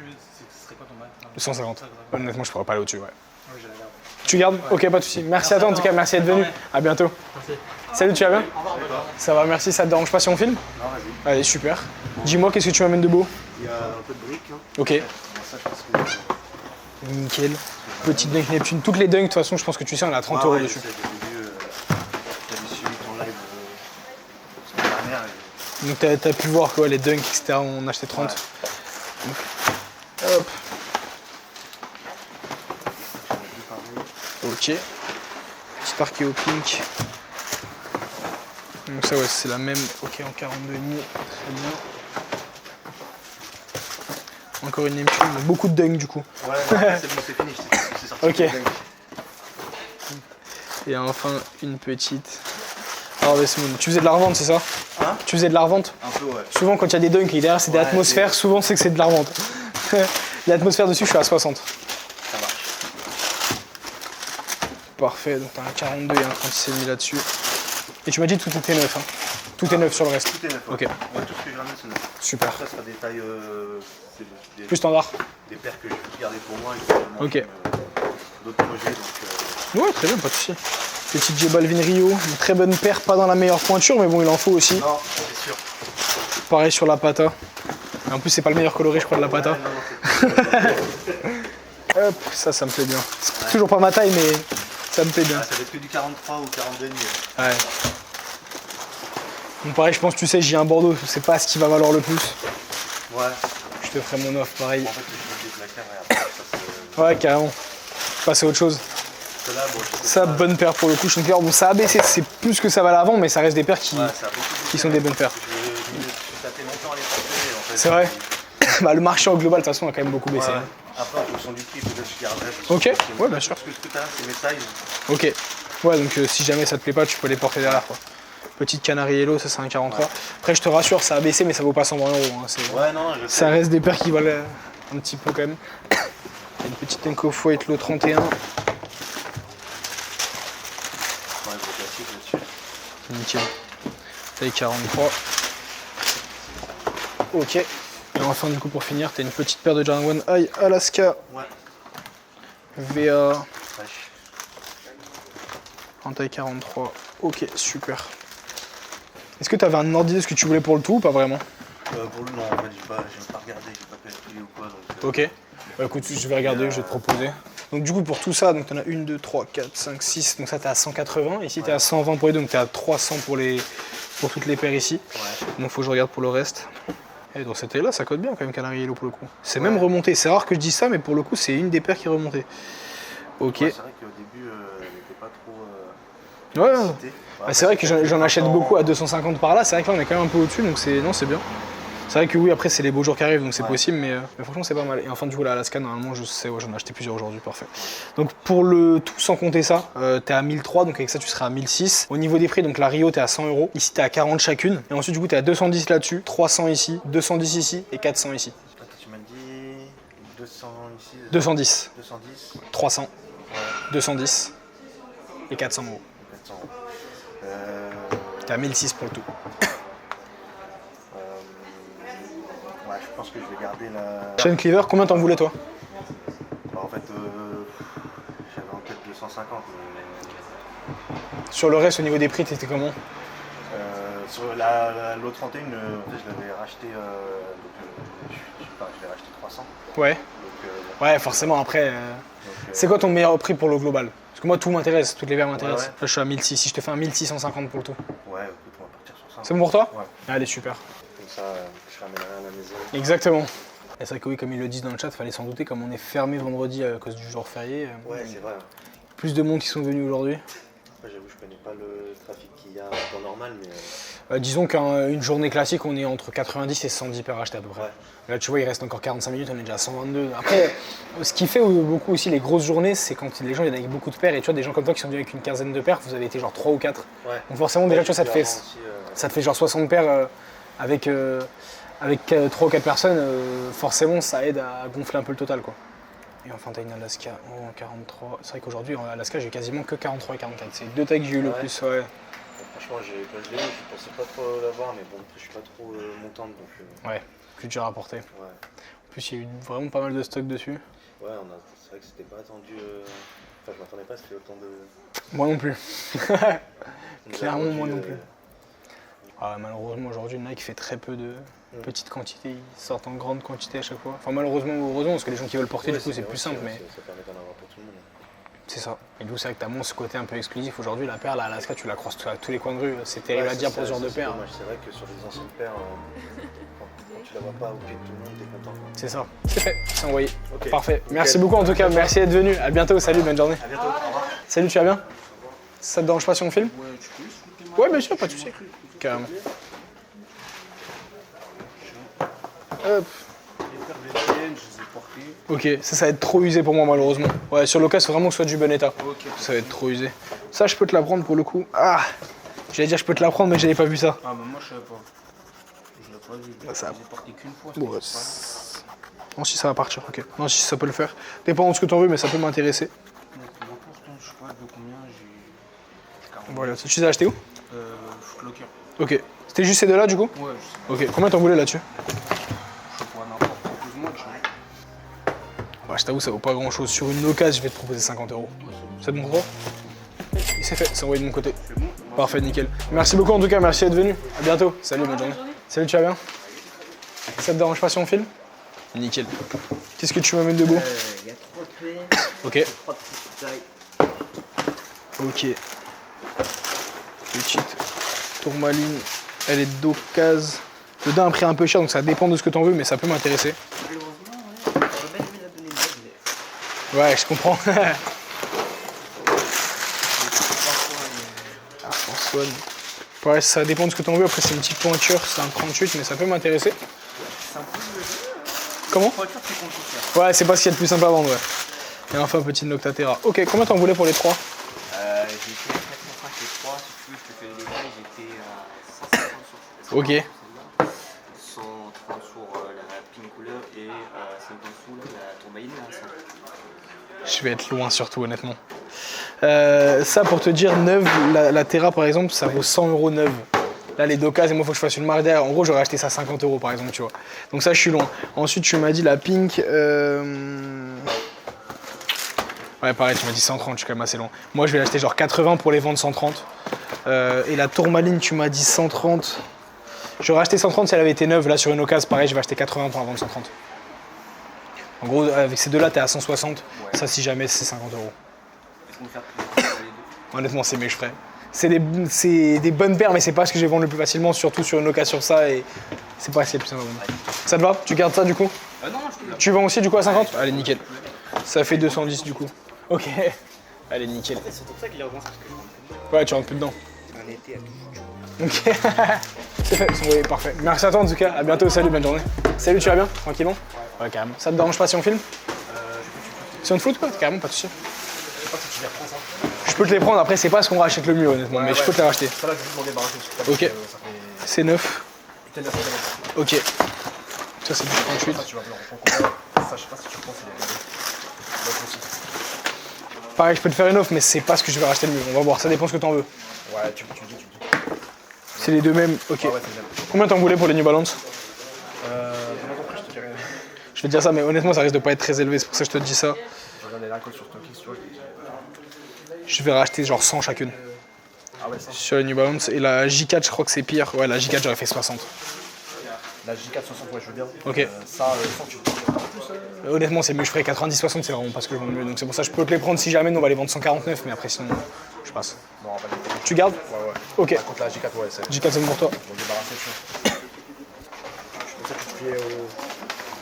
serait quoi ton mal? 150. Honnêtement, je pourrais pas aller au-dessus, ouais. Tu gardes? Ok, pas de soucis. Merci à toi en tout cas, merci d'être venu. À bientôt. Salut, tu vas bien? Ça va, merci. Ça te dérange pas si on filme? Non, vas-y. Allez, super. Dis-moi, qu'est-ce que tu m'amènes de beau? Il y a un peu de briques. Hein. Ok. Ça, je pense que... Nickel. Petite dunk Neptune. Toutes les dunks, de toute façon, je pense que tu sais, on a 30 € dessus. J'avais suivi ton live la semaine dernière. Donc t'as pu voir quoi, les dunks, etc. On a acheté 30. Ouais. Hop. Ok. Petit parquet au pink. Donc ça ouais, c'est la même. Ok, en 42,5. Très bien. Encore une Neptune. Beaucoup de dunks du coup. Ouais, c'est bon, c'est fini. C'est sorti. Ok. Et enfin, une petite Harvest Moon. Tu faisais de la revente, c'est ça? Hein? Tu faisais de la revente? Un peu, ouais. Souvent, quand il y a des dunks et derrière c'est des atmosphères, souvent c'est que c'est de la revente. L'atmosphère dessus, je suis à 60. Ça marche. Parfait, donc t'as un 42 et un 36,5 là-dessus. Et tu m'as dit tout était neuf, hein. Tout est neuf sur le reste. Tout est neuf. Ok. Ouais, tout ce que je ramène, c'est neuf. Super. Ça sera des tailles. Plus standard. Des paires que je vais garder pour moi et que Ok. d'autres projets. Donc, Ouais, très bien, pas de soucis. Petite J Balvin Rio, une très bonne paire, pas dans la meilleure pointure, mais bon, il en faut aussi. non, c'est sûr. Pareil sur la pata. Et en plus, c'est pas le meilleur coloré, je crois, de la pata. Hop, ça me plaît bien. C'est toujours pas ma taille, mais ça me plaît bien. Ah, ça va être que du 43 ou 42,5. Ouais. Bon, pareil, je pense, tu sais, j'ai un Bordeaux, c'est pas ce qui va valoir le plus. Ouais. Je te ferai mon offre, pareil. En fait, je vais des placards et après, ça c'est. Ouais, carrément. Passer à autre chose. Là, bon, Ça, bonne paire pour le coup, Chanfler. Bon, ça a baissé, c'est plus que ça valait avant, mais ça reste des paires qui sont des bonnes paires. Ça fait longtemps à les porter. En fait, C'est vrai. Bah, le marché en global, de toute façon, a quand même beaucoup baissé. Ouais. Après, en fonction du prix, peut-être je garderai. Ok, ouais, bien sûr. Parce que ce que tu as, c'est mes sizes. Ok. Ouais, donc si jamais ça te plaît pas, tu peux les porter derrière, quoi. Petite Canary Yellow, ça c'est un 43. Après, je te rassure, ça a baissé, mais ça vaut pas 120 €. Hein. Ouais, non, je sais. Ça reste des paires qui valent un petit peu quand même. Une petite Tenko White Low 31. Nickel. Taille 43. Ok. Et enfin, du coup, pour finir, t'as une petite paire de Jordan 1 High Alaska. Ouais. VA. En taille 43. Ok, super. Est-ce que tu avais un ordre d'idée de ce que tu voulais pour le tout ou pas vraiment? Pour le non, en fait, j'ai pas regardé, j'ai pas calculé ou quoi. Donc, ok. Bah écoute, je vais regarder, je vais te proposer. Donc du coup, pour tout ça, donc t'en as 1, 2, 3, 4, 5, 6. Donc ça, t'es à 180. Ici, t'es à 120 pour les deux, donc t'es à 300 pour toutes les paires ici. Ouais. Donc faut que je regarde pour le reste. Et dans cette taille-là, ça cote bien quand même, Canary Yellow pour le coup. C'est même remonté. C'est rare que je dise ça, mais pour le coup, c'est une des paires qui est remontée. Ok. Ouais, c'est vrai qu'au début, elle n'était pas trop. Ouais. Bah, c'est vrai que j'en achète beaucoup à 250 par là. C'est vrai que là, on est quand même un peu au-dessus, donc c'est bien. C'est vrai que oui, après, c'est les beaux jours qui arrivent, donc c'est possible, mais franchement, c'est pas mal. Et enfin, du coup, la Alaska, normalement, je sais, j'en ai acheté plusieurs aujourd'hui, parfait. Donc, pour le tout, sans compter ça, t'es à 1003, donc avec ça, tu seras à 1006. Au niveau des prix, donc la Rio, t'es à 100 €. Ici, t'es à 40 chacune. Et ensuite, du coup, t'es à 210 là-dessus, 300 ici, 210 ici et 400 ici. Attends, tu m'as dit 200 ici 210. 210. 300. Ouais. 210. Et 400 €. 400 €. T'es à 1006 pour le tout. Ouais, je pense que je vais garder la. Chain Cleaver, combien t'en voulais toi? Bah, en fait, j'avais en tête 250. Mais... Sur le reste, au niveau des prix, t'étais comment? Sur l'autre 31, en fait, je l'avais racheté. Je l'ai racheté 300. Ouais. Donc, ouais, forcément, après. C'est quoi ton meilleur prix pour le global? Parce que moi, tout m'intéresse, toutes les paires m'intéressent. Ouais. Là, je suis à 1006. Si je te fais un 1650 pour le tout. Ouais, écoute, on va partir sur ça. C'est bon pour toi? Ouais. Allez, super. Comme ça, je ramènerai à la maison. Exactement. Et c'est vrai que oui, comme ils le disent dans le chat, fallait s'en douter, comme on est fermé vendredi à cause du jour férié. Ouais, c'est vrai. Plus de monde qui sont venus aujourd'hui. Après, j'avoue, je connais pas le trafic qu'il y a en temps normal, mais. Disons qu'une journée classique, on est entre 90 et 110 paires achetées à peu près. Ouais. Là, tu vois, il reste encore 45 minutes, on est déjà à 122. Après, ce qui fait beaucoup aussi les grosses journées, c'est quand les gens viennent avec beaucoup de paires. Et tu vois, des gens comme toi qui sont venus avec une quinzaine de paires, vous avez été genre 3 ou 4. Ouais. Donc forcément, déjà, tu vois, ça te fait genre 60 paires avec 3 ou 4 personnes. Forcément, ça aide à gonfler un peu le total, quoi. Et enfin, t'as une Alaska en 43. C'est vrai qu'aujourd'hui, en Alaska, j'ai quasiment que 43 et 44. C'est deux tailles que j'ai eu le plus, ouais. Franchement, quand je l'ai eu, je pensais pas trop l'avoir, mais bon, je suis pas trop montante. Donc, ouais, plus dur à porter. Ouais. En plus, il y a eu vraiment pas mal de stock dessus. Ouais, c'est vrai que c'était pas attendu. Enfin, je m'attendais pas à ce qu'il y ait autant de. Moi non plus. Clairement, moi non plus. Ah, malheureusement, aujourd'hui, Nike fait très peu de petites quantités. Ils sortent en grande quantité à chaque fois. Enfin, malheureusement ou heureusement, parce que les gens qui veulent porter, du coup, c'est plus simple. Mais ça permet d'en avoir pour tout le monde. C'est ça. Et du coup, c'est vrai que t'as moins ce côté un peu exclusif. Aujourd'hui, la paire, la Alaska, tu la croises à tous les coins de rue. C'est terrible à dire pour ce genre de paire. C'est vrai que sur les anciennes paires, quand tu la vois pas au pied de tout le monde, t'es content. C'est ça. C'est fait. C'est envoyé. Okay. Parfait. Merci beaucoup en tout cas. Merci d'être venu. À bientôt. Salut. Bonne journée. À bientôt. Au revoir. Salut, tu vas bien? Ça te dérange pas si on filme? Ouais, tu peux. Ouais, bien sûr, pas de soucis. Carrément. Les Hop. paires VPN, je les ai porter. Ok, ça va être trop usé pour moi malheureusement. Ouais, sur l'occasion, faut vraiment que ce soit du bon état. Ok. Ça va être trop usé. Ça, je peux te la prendre pour le coup. Ah, j'allais dire je peux te la prendre, mais j'avais pas vu ça. Ah, bah moi je savais pas. Je l'ai pas vu. Ça- Je l'ai porté qu'une fois. Bon, c'était c'est- non, si ça va partir, ok. Non, si ça peut le faire. Dépend de ce que t'en veux, mais ça peut m'intéresser. pas- Moi, pourtant, je sais pas de combien j'ai. 40. Voilà, tu les as achetés où? Footlocker. Ok. C'était juste ces deux-là du coup? Ouais, je sais Ok, combien t'en voulais là-dessus? pas n'importe quoi. Plus ou moins, Bah, je t'avoue, ça vaut pas grand-chose. Sur une occasion, je vais te proposer 50 €. C'est bon pour toi? C'est fait, c'est envoyé de mon côté. Parfait, nickel. Merci beaucoup en tout cas, merci d'être venu. À bientôt. Salut, bonne journée. Salut, tu vas bien? Ça te dérange pas si on filme? Nickel. Qu'est-ce que tu m'amènes de beau? Il y a 3 clés, Ok. 3 petites tailles. Ok. Petite tourmaline. Elle est d'occasion. Le d'un a un prix un peu cher, donc ça dépend de ce que t'en veux, mais ça peut m'intéresser. Malheureusement, ouais, j'aurais bien aimé la donner une bague, mais Ouais, je comprends. Ah, François. Ouais, ça dépend de ce que t'en veux. Après, c'est une petite pointure, c'est un 38, mais ça peut m'intéresser. c'est un peu le jeu. Comment? Voiture, c'est compliqué. Ouais, c'est pas ce qu'il y a de plus simple à vendre, ouais. Et enfin, petite Noctatera. Ok, combien t'en voulais pour les trois? J'ai été à 405 les 3, si tu veux, je te fais les détails, j'étais à 150 sur Ok. 130 sur la pink couleur et 50 sous la tourmaline à 100. Je vais être loin surtout, honnêtement. Ça, pour te dire, neuve, la Terra par exemple, ça vaut 100 € neuve. Là, les deux cases, et moi, il faut que je fasse une marque derrière. En gros, j'aurais acheté ça 50 € par exemple, tu vois. Donc, ça, je suis loin. Ensuite, tu m'as dit la pink. Ouais, pareil, tu m'as dit 130, je suis quand même assez loin. Moi, je vais l'acheter genre 80 pour les vendre 130. Et la tourmaline, tu m'as dit 130. J'aurais acheté 130 si elle avait été neuve. Là, sur une occasion, pareil, je vais acheter 80 pour la vendre 130. En gros, avec ces deux-là, t'es à 160. Ouais. Ça, si jamais, c'est 50 €. Est-ce qu'on peut faire les deux? Honnêtement, c'est mieux que je ferais. C'est des bonnes paires, mais c'est pas ce que je vais vendre le plus facilement, surtout sur une occasion sur ça. Et c'est pas ce qui est le plus simple à vendre. Ça te va? Tu gardes ça du coup? Non, je te le Tu vends aussi du coup à 50? Allez, nickel. Ça fait 210 du coup. Ok. Allez, nickel. c'est surtout pour ça qu'il est revend parce que Ouais, tu rentres plus dedans. un été à tout. Ok. C'est fait, c'est envoyé, parfait. Merci à toi en tout cas. À bientôt, salut, bonne journée. Salut, tu vas bien? Tranquillement? Ouais, carrément. Ça te dérange pas si on filme? Si on te floute quoi? Carrément, pas de soucis. Je peux te les prendre, après c'est pas ce qu'on rachète le mieux honnêtement, mais je peux te les racheter. Ça là, je vais juste m'en débarrasser. Ok. C'est neuf. Ok. Ça c'est du 38. Ça, tu vas me le reprendre. Ça, je sais pas si tu prends, c'est Pareil, je peux te faire une offre, mais c'est pas ce que je vais racheter le mieux. On va voir, ça dépend ce que t'en veux. Ouais, tu me dis. C'est les deux mêmes, ok. Ah ouais, c'est bien. Combien t'en voulais pour les New Balance? T'as pas compris, je te dirais. Je vais te dire ça, mais honnêtement ça risque de pas être très élevé, c'est pour ça que je te dis ça. Je regardais l'alcool sur StockX, tu vois. Je vais racheter genre 100 chacune. Ah ouais, ça. Sur les New Balance. Et la J4, je crois que c'est pire. Ouais, la J4 j'aurais fait 60. La J460, ouais, je veux bien. Ok. Ça, 100, tu veux. Honnêtement, c'est mieux, je ferais 90-60, c'est vraiment pas ce que je vends le mieux. Donc c'est pour ça que je peux te les prendre si jamais, nous on va les vendre 149, mais après sinon, je passe. Non, on va les prendre. Tu gardes? Ouais. Ok. Par contre, la J4, ouais, c'est. J4 c'est bon pour toi. On va débarrasser, tu vois. Je pensais que tu te fiais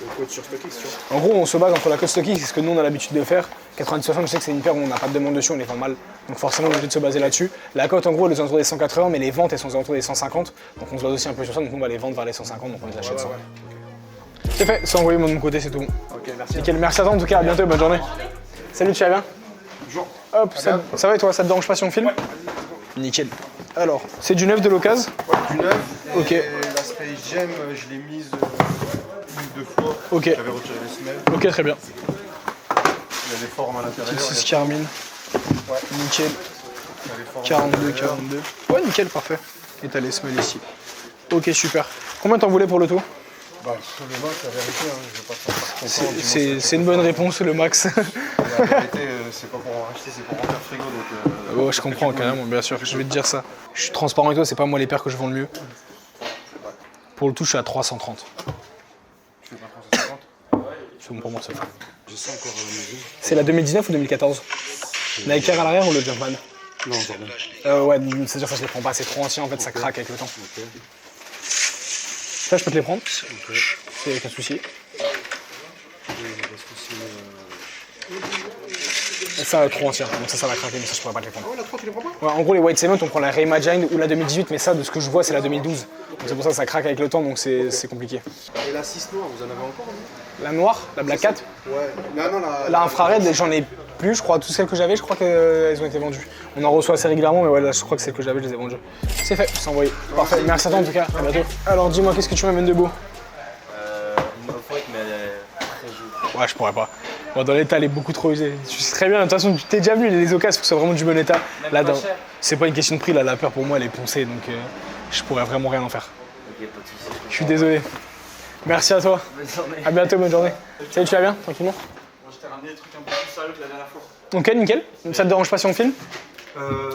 au code sur StockX, tu vois. En gros, on se base entre la cote StockX, c'est ce que nous on a l'habitude de faire. 90-60, je sais que c'est une paire où on n'a pas de demande dessus, on les vend mal. Donc forcément, on est obligé de se baser là-dessus. La cote, en gros, elle est aux alentours des 180, mais les ventes, elles sont aux alentours des 150. Donc on se base aussi un peu sur ça, donc nous on va les vendre vers les 150, donc on les achète 100. C'est fait, c'est envoyé moi de mon côté, c'est tout bon. Ok, merci. Nickel, merci à toi en tout cas, à bientôt, bonne journée. Salut, tu vas bien? Bonjour. Hop, ça va et toi, ça te dérange pas si on filme? Nickel. Alors, c'est du neuf de l'occasion? Ouais, du neuf. Ok. Et la Space Jam, je l'ai mise une, deux fois. Ok. J'avais retiré les semelles. Ok, très bien. Il y a des formes à l'intérieur. Petite 6 Carmine. Ouais. Nickel. Il y a des formes 42, 42. Ouais, nickel, parfait. Et t'as les semelles ici. Ok, super. Combien t'en voulais pour le tout? Bah, le max, la vérité, hein, je vais pas te faire. C'est une bonne réponse, le max. La vérité, c'est pas pour en racheter, c'est pour remplir le frigo. Donc, ouais, je comprends carrément, bien sûr. Je vais te dire ça. Je suis transparent avec toi, c'est pas moi les paires que je vends le mieux. Pour le tout, je suis à 330. Tu fais pas 350? C'est bon pour moi, ça fait. J'ai ça encore à la maison. C'est la 2019 ou 2014? Nike Air à l'arrière ou le Jumpman? Non, pardon. Ouais, c'est-à-dire ça je les prends pas, c'est trop ancien en fait, ça craque avec le temps. Ça, je peux te les prendre. C'est aucun souci. Et ça, trop ancien, donc ça va craquer, mais ça je pourrais pas te les prendre. Ah ouais, la 3, tu les prends pas? Ouais, en gros, les White Cement, on prend la Reimagined ou la 2018, mais ça, de ce que je vois, c'est la 2012. Donc c'est pour ça que ça craque avec le temps, donc c'est compliqué. Et la 6 noire, vous en avez encore? La noire, la Black Cat, Ouais. Non, la infrared, j'en ai plus, je crois. Toutes celles que j'avais, je crois qu'elles ont été vendues. On en reçoit assez régulièrement, mais ouais, là, je crois que celles que j'avais, je les ai vendues. C'est fait, c'est envoyé. Parfait, merci à toi en tout cas, à bientôt. Alors, dis-moi, qu'est-ce que tu m'amènes de beau? Une off-white, mais elle est très jolie. Ouais, je pourrais pas. Bon, dans l'état, elle est beaucoup trop usée. Tu sais très bien, de toute façon, tu t'es déjà vu, les occasions, faut que ce soit vraiment du bon état. Là, c'est pas une question de prix, là, la peur pour moi, elle est poncée, donc je pourrais vraiment rien en faire. Ok, pas de soucis. Je suis désolé. Merci à toi. Bonne journée. À bientôt, bonne journée. Salut, tu vas bien, tranquillement? Moi, je t'ai ramené des trucs un peu plus sérieux que la dernière fois. Ok, nickel. Ça te dérange pas si on filme?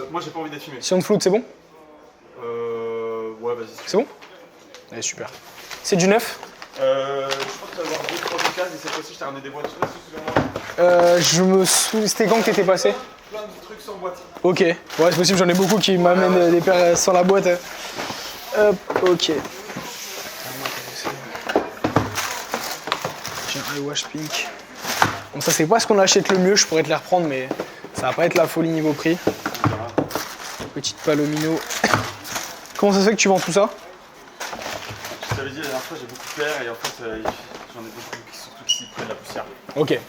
Moi, j'ai pas envie d'être filmé. Si on te floute, c'est bon? Ouais, vas-y. C'est bon? Allez, super. C'est du neuf? Je crois que tu vas avoir 2-3 occasions et cette fois-ci, je t'ai ramené des boîtes. Je me souviens. C'était quand que t'étais passé? Plein de trucs sans boîte. Ok. Ouais, c'est possible, j'en ai beaucoup qui m'amènent des paires sans la boîte. Hop, ok. J'ai un wash pink. Bon, ça, c'est pas ce qu'on achète le mieux, je pourrais te les reprendre, mais ça va pas être la folie niveau prix. Petite palomino. Comment ça se fait que tu vends tout ça? Je t'avais dit la dernière fois, j'ai beaucoup de paires et en fait, j'en ai beaucoup qui surtout qui prennent la poussière. Ok.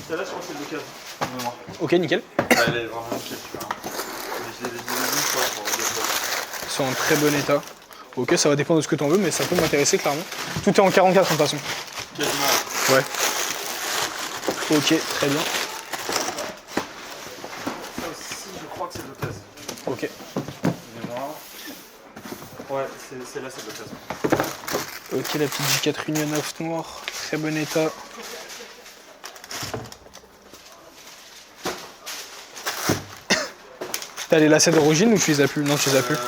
Celle-là, je crois que c'est le d'occasion, en mémoire. Ok, nickel. Elle est vraiment nickel, tu vois. Je l'ai vu une fois pour deux fois. Ils sont en très bon état. Ok, ça va dépendre de ce que tu en veux, mais ça peut m'intéresser clairement. Tout est en 44 de toute façon. Quasiment. Ouais. Ok, très bien. Ça aussi, je crois que c'est de l'occasion. Ok. Mémoire. Ouais, celle-là, c'est de l'occasion. Ok, la petite J4 Union 9 noire, très bon état. T'as les lacets d'origine ou tu les as plus? Non, tu les as plus. Non,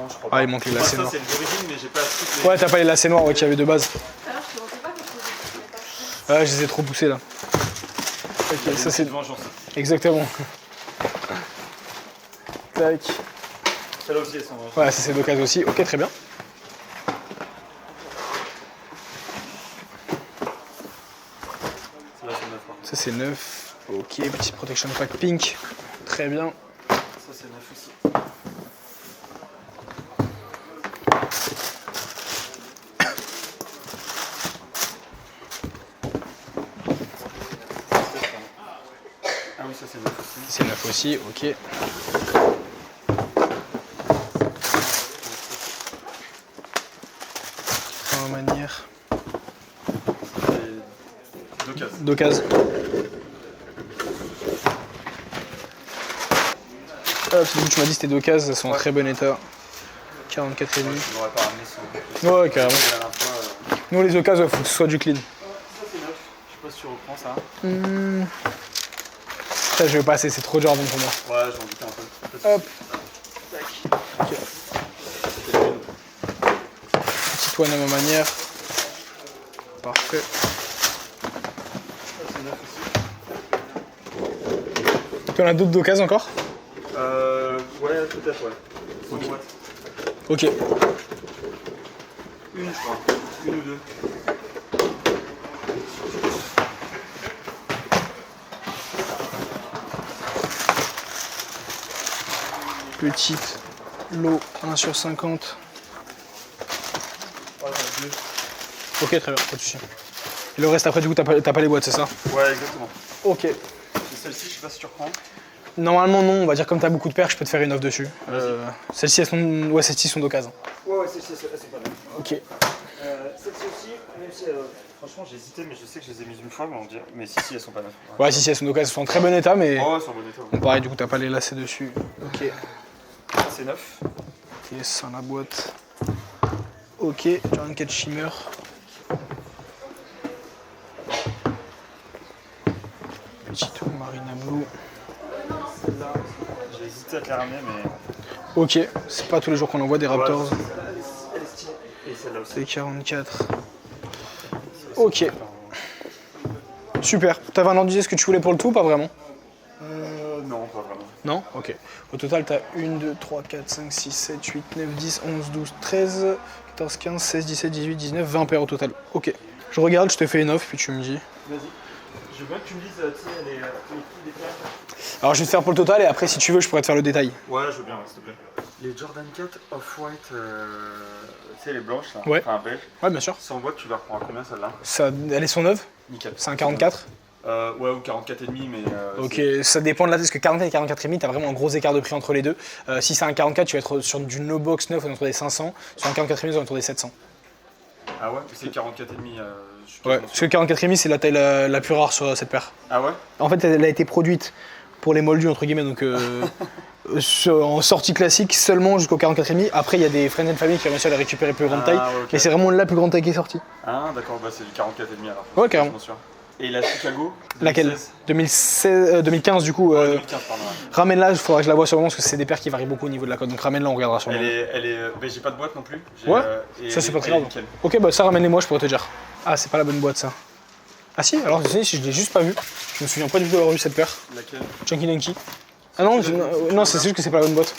je crois pas. Ah, il manque les lacets noirs. Ça, c'est l'origine, mais j'ai pas toutes les... Ouais, t'as pas les lacets noirs qu'il y avait de base. Alors, je te montre pas quelque chose. Ouais, je les ai trop poussés là. Ok, ça c'est. vengeance. Exactement. Tac. Celle-là aussi, elles sont vengeance. Ouais, ça c'est d'occasion aussi. Ok, très bien. Celle-là, c'est 9. Ça c'est neuf. Ok, petite protection pack pink. Très bien. Ça, c'est 9 aussi. Ah oui, ça, c'est 9 aussi. C'est neuf aussi, ok. En manière. Deux cases. D'occasion. Hop, c'est bon, tu m'as dit que c'était d'occasion, elles sont en très bon état. 44,5. Je n'aurais pas ramené ça. Ouais, carrément. La dernière fois, Nous, les occasions, il faut que ce soit du clean. Ça, c'est 9. Je sais pas si tu reprends ça. Ça, je vais passer, c'est trop dur à vendre pour moi. Ouais, j'en doutais un peu. Hop. Ok. Petite one à ma manière. Parfait. Ça, c'est 9 aussi. Tu en as d'autres d'occasion encore? Ouais, peut-être, ouais. Sans boîte. Ok. Une, je crois. Une ou deux. Petite lot 1 sur 50. Ouais, deux. Ok, très bien, pas de soucis. Et le reste après, du coup, t'as pas les boîtes, c'est ça? Ouais, exactement. Ok. Et celle-ci, je sais pas si tu reprends. Normalement, non, on va dire comme t'as beaucoup de paires, je peux te faire une offre dessus. Celles-ci, elles sont, ouais, celles-ci sont d'occasion. Ouais, celle-ci, elles sont pas mal. Ok. Celle-ci aussi, même si franchement j'ai hésité, mais je sais que je les ai mises une fois, mais on dirait. Mais si, elles sont pas neuves. Ouais, si, elles sont d'occasion, elles sont en très bon état, mais. Ouais, elles sont en bon état. Bon, pareil, du coup, t'as pas les lacets dessus. Ok. C'est neuf. Ok, sans la boîte. Ok, Jordan 4 Shimmer. Petite Marina Blue. Celle-là, j'ai hésité à te la ramener, mais. Ok, c'est pas tous les jours qu'on en voit des Raptors. Ouais, elle est stylée. Et celle-là aussi. C'est 44. Ok. Super. T'avais un ordre d'idée ce que tu voulais pour le tout ou pas vraiment? Non, pas vraiment. Non? Ok. Au total, t'as 1, 2, 3, 4, 5, 6, 7, 8, 9, 10, 11, 12, 13, 14, 15, 16, 17, 18, 19, 20 paires au total. Ok. Je regarde, je te fais une offre, puis tu me dis. Vas-y. Je veux bien que tu me dises, tu sais, les prix des paires. Alors, je vais te faire pour le total, et après, si tu veux, je pourrais te faire le détail. Ouais, je veux bien, s'il te plaît. Les Jordan 4 Off-White, tu sais, les blanches, là. Ouais. Enfin, beige. Ouais, bien sûr. Sans boîte, tu la reprends à combien, celle-là? Ça, elles sont neuves? Nickel. C'est un 44? Ouais, ou 44,5, mais... Ok, ça dépend de la taille, parce que 44 et 44,5, t'as vraiment un gros écart de prix entre les deux. Si c'est un 44, tu vas être sur du no-box neuf autour des 500, sur un 44,5, autour des 700. Ah ouais? C'est 44,5, je suis Ouais, parce que 44,5, c'est la taille la plus rare sur cette paire. Ah ouais? En fait, elle a été produite pour les moldus, entre guillemets, donc en sortie classique seulement jusqu'au 44,5. Après, il y a des friends and family qui ont réussi à la récupérer plus grande taille, ouais, ok. mais c'est vraiment la plus grande taille qui est sortie. Ah d'accord, bah c'est du 44,5 alors. Ouais, carrément. Je suis sûr. Et la Chicago? Laquelle? 2015 du coup. 2015, pardon. Ouais. Ramène-la, il faudra que je la vois sur le moment, parce que c'est des paires qui varient beaucoup au niveau de la cote, donc ramène-la, on regardera sur le moment. Elle est... Mais j'ai pas de boîte non plus. Ouais, et ça c'est pas très elle est grave. nickel. Ok, bah ça ramène-les moi, je pourrais te dire. Ah, c'est pas la bonne boîte ça. Ah si, alors si je l'ai juste pas vu. Je me souviens pas du tout d'avoir vu cette paire. Laquelle? Chunky Dunky. Ah non, non c'est juste que c'est pas la bonne boîte.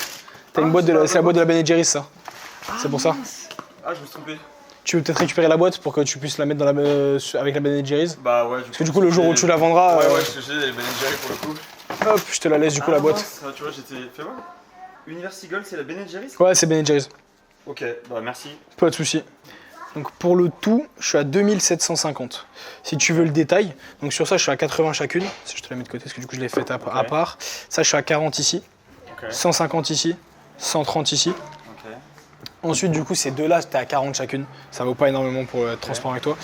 T'as une boîte de c'est la boîte de la Ben & Jerry's ça. C'est pour ça. Ah, je me suis trompé. Tu veux peut-être récupérer la boîte pour que tu puisses la mettre dans avec la Ben & Jerry's? Bah ouais. Parce que du coup le jour où tu la vendras... Ouais, j'ai les Ben & Jerry pour le coup. Hop, je te la laisse du coup la boîte. Mince, tu vois, j'étais... Fais voir. Univers Eagle, c'est la Ben & Jerry's? Ouais, c'est Ben & Jerry's. Ok, bah merci. Pas de soucis. Donc pour le tout, je suis à 2750. Si tu veux le détail, donc sur ça je suis à 80 chacune. Si je te la mets de côté parce que du coup je l'ai faite à part. Ça je suis à 40 ici, 150 ici, 130 ici. Ensuite du coup ces deux-là c'était à 40 chacune. Ça vaut pas énormément pour être transparent avec toi.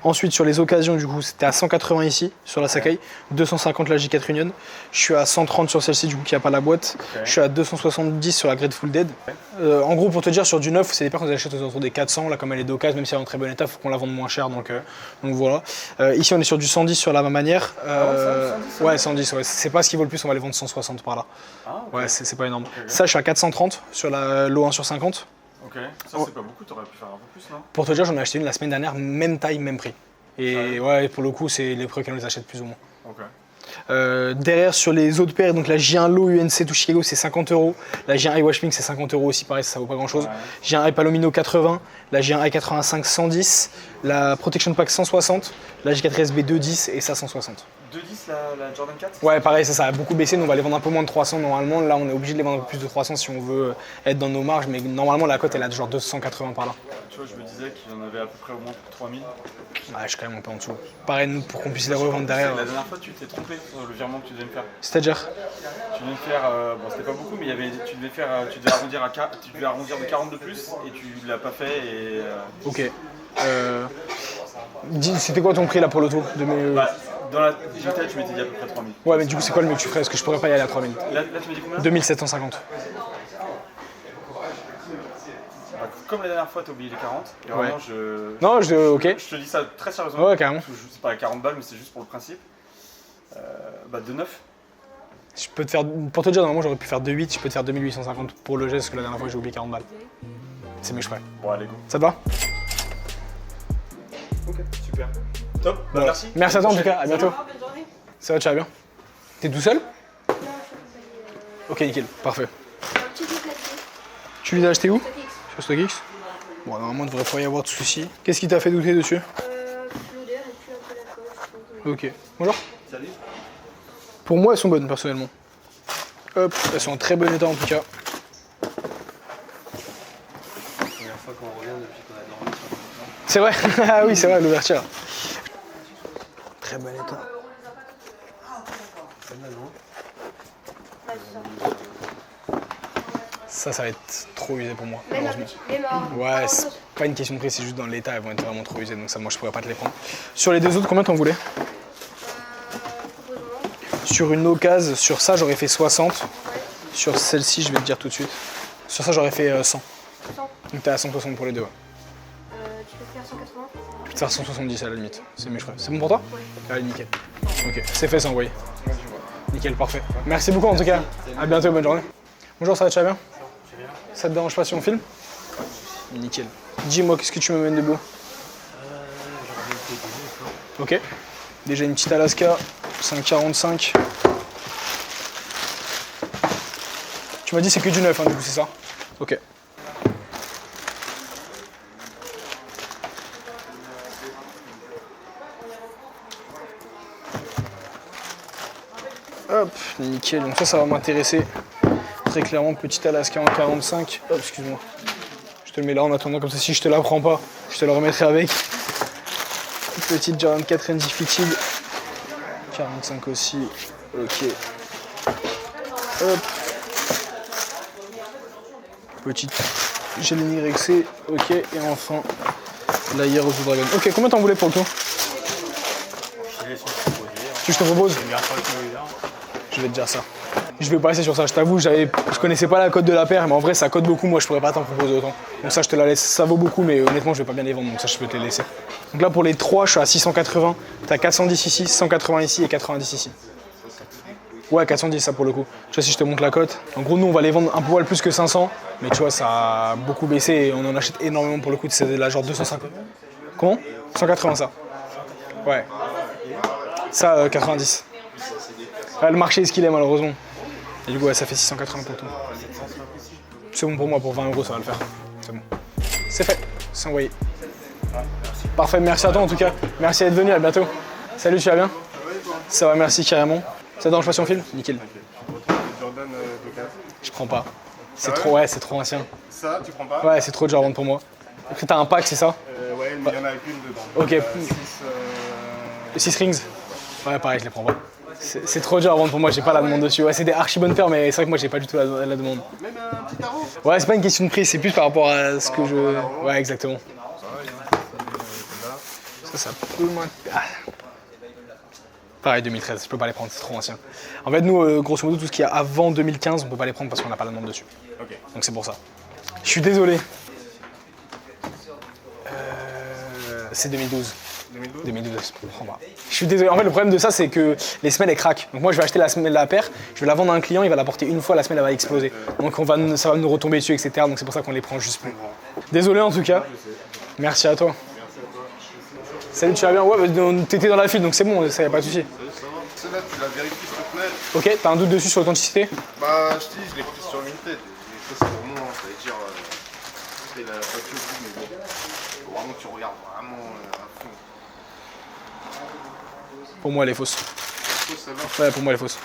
Ensuite sur les occasions du coup c'était à 180 ici sur la Sakai, 250 la J4 Union. Je suis à 130 sur celle-ci du coup qui a pas la boîte. Je suis à 270 sur la Grateful Dead. En gros pour te dire sur du neuf c'est des paires qu'on achète autour des 400. Là comme elle est d'occasion même si elle est en très bon état il faut qu'on la vende moins cher donc voilà. Ici on est sur du 110 sur la même manière. Ouais 110 ouais. C'est pas ce qui vaut le plus, on va les vendre 160 par là. Ouais c'est pas énorme. Ça je suis à 430 sur la l'O1 sur 50. Ok, ça c'est pas beaucoup, t'aurais pu faire un peu plus non? Pour te dire, j'en ai acheté une la semaine dernière, même taille, même prix. Et ouais, pour le coup, c'est les prix qu'on les achète plus ou moins. Ok. Derrière, sur les autres paires, donc la J1 Low UNC to Chicago, c'est 50 €. La J1 Iwash Pink, c'est 50 € aussi, pareil, ça vaut pas grand chose. J1 Palomino 80, la J1 I85 110, la Protection Pack 160, la J4 SB 210 et ça 160. 210 la Jordan 4? Ouais, pareil, ça a beaucoup baissé, nous on va les vendre un peu moins de 300 normalement. Là, on est obligé de les vendre un peu plus de 300 si on veut être dans nos marges, mais normalement la cote elle a genre 280 par là. Tu vois, je me disais qu'il y en avait à peu près au moins pour 3000. Ouais, je suis quand même un peu en dessous. Pareil, nous, pour qu'on puisse les revendre derrière. La dernière fois, tu t'es trompé sur le virement que tu devais me faire. C'est-à-dire? Tu devais me faire, bon, c'était pas beaucoup, mais tu devais arrondir de 40 de plus et tu l'as pas fait et. Ok. C'était quoi ton prix là pour le tout de mes... Dans la digitale, tu m'étais dit à peu près 3000. Ouais, mais du coup, c'est quoi le mieux que tu ferais? Parce que je pourrais pas y aller à 3000. Là tu m'as dit combien? 2750. Bah, comme la dernière fois, t'as oublié les 40. Et Ouais. vraiment, Non, ok. je te dis ça très sérieusement. Ouais, carrément. C'est pas à 40 balles, mais c'est juste pour le principe. Bah, de 9. Je peux te faire, pour te dire, normalement, j'aurais pu faire 2,8. Je peux te faire 2850 pour le geste, parce que la dernière fois, j'ai oublié 40 balles. C'est mieux que je ferais. Bon, allez, go. Ça te va? Ok, super. Top, bah, merci. Merci à toi en tout cas, à bientôt. Bonne journée. Ça va, tu vas bien? T'es tout seul? Ok, nickel, parfait. Un petit déplacé. Tu les as achetés où? StockX. Sur StockX? Bon, normalement, il devrait pas y avoir de soucis. Qu'est-ce qui t'a fait douter dessus? L'odeur et puis un peu la colle, je trouve. Ok. Bonjour. Salut. Pour moi, elles sont bonnes, personnellement. Hop, elles sont en très bon état en tout cas. Première fois qu'on revient depuis qu'on a dormi sur le plan. C'est vrai? Ah oui, c'est vrai, l'ouverture. Très bon état. Ça va être trop usé pour moi, malheureusement. Ouais, c'est pas une question de prix, c'est juste dans l'état, elles vont être vraiment trop usées, donc ça, moi, je pourrais pas te les prendre. Sur les deux autres, combien t'en voulais? Sur une occasion, sur ça, j'aurais fait 60. Sur celle-ci, je vais te dire tout de suite. Sur ça, j'aurais fait 100. 100. Donc t'es à 160 pour les deux, ouais. Tu peux faire 180? Je peux te faire 170 à la limite, c'est mieux je crois. C'est bon pour toi? Ouais. Allez, nickel. Ok, c'est fait, c'est envoyé. Nickel, parfait. Merci beaucoup en tout cas. À bientôt, bonne journée. Bonjour, ça va, tu vas bien? Ça te dérange pas si on filme? Nickel. Dis-moi, qu'est-ce que tu m'amènes de beau? Ok. Déjà une petite Alaska, 5,45. Tu m'as dit c'est que du neuf, hein, du coup, c'est ça? Ok. Hop, nickel. Donc ça va m'intéresser. Très clairement, petit Alaska en 45. Hop, excuse-moi. Je te le mets là en attendant, comme ça, si je te la prends pas, je te la remettrai avec. Petite Jordan 4 Undefeated. 45 aussi. Ok. Hop. Petite Gélini Rexé. Ok. Et enfin, la Heroes of Dragon. Ok, combien t'en voulais pour le coup? Tu je te propose? Je vais te dire ça. Je vais passer sur ça, je t'avoue, je connaissais pas la cote de la paire, mais en vrai ça cote beaucoup, moi je pourrais pas t'en proposer autant. Donc ça je te la laisse, ça vaut beaucoup, mais honnêtement je vais pas bien les vendre, donc ça je peux te les laisser. Donc là pour les 3, je suis à 680, t'as 410 ici, 180 ici et 90 ici. Ouais, 410 ça pour le coup. Tu vois si je te montre la cote. En gros nous on va les vendre un poil plus que 500, mais tu vois ça a beaucoup baissé et on en achète énormément pour le coup, c'est la genre 250. Comment? 180 ça. Ouais. Ça 90. Ouais, le marché est ce qu'il est malheureusement. Et du coup, ouais, ça fait 680 pour tout. C'est bon pour moi, pour 20 € ça va le faire. C'est bon. C'est fait, c'est envoyé. Parfait, merci à toi en tout cas. Merci d'être venu, à bientôt. Salut, tu vas bien? Ça va, merci carrément. Ça te dérange pas si on filme? Nickel. Je prends pas. C'est trop, ouais, c'est trop ancien. Ça, tu prends pas? Ouais, c'est trop de Jordan pour moi. Après, t'as un pack, c'est ça? Ouais, mais il y en a qu'une dedans. Ok. 6 rings? Ouais, pareil, je les prends pas. C'est trop dur à vendre pour moi, j'ai pas la demande dessus. Ouais, c'est des archi bonnes paires, mais c'est vrai que moi j'ai pas du tout la demande. Même un petit tarot? Ouais, c'est pas une question de prix, c'est plus par rapport à ce que je. Ouais, exactement. Ça peut m'intéresser. Pareil, 2013, je peux pas les prendre, c'est trop ancien. En fait, nous, grosso modo, tout ce qu'il y a avant 2015, on peut pas les prendre parce qu'on n'a pas la demande dessus. Ok. Donc c'est pour ça. Je suis désolé. C'est 2012. 2012, je prends pas. Je suis désolé, en fait le problème de ça c'est que les semelles elles craquent. Donc moi je vais acheter la paire, je vais la vendre à un client, il va la porter une fois, la semelle elle va exploser. Donc ça va nous retomber dessus, etc. Donc c'est pour ça qu'on les prend juste plus. Désolé en tout cas. Merci à toi. Salut, tu vas bien? Ouais, bah, t'étais dans la file donc c'est bon, ça y a pas de souci. Celle-là tu la vérifies s'il te plaît. Ok, t'as un doute dessus sur l'authenticité? Bah je te dis, je l'ai pris sur Vinted. C'est pour moi, ça veut dire c'est la facture, mais bon. Faut vraiment que tu regardes vraiment à fond. Pour moi elle est fausse. Ça va? Ouais, pour moi elle est fausse.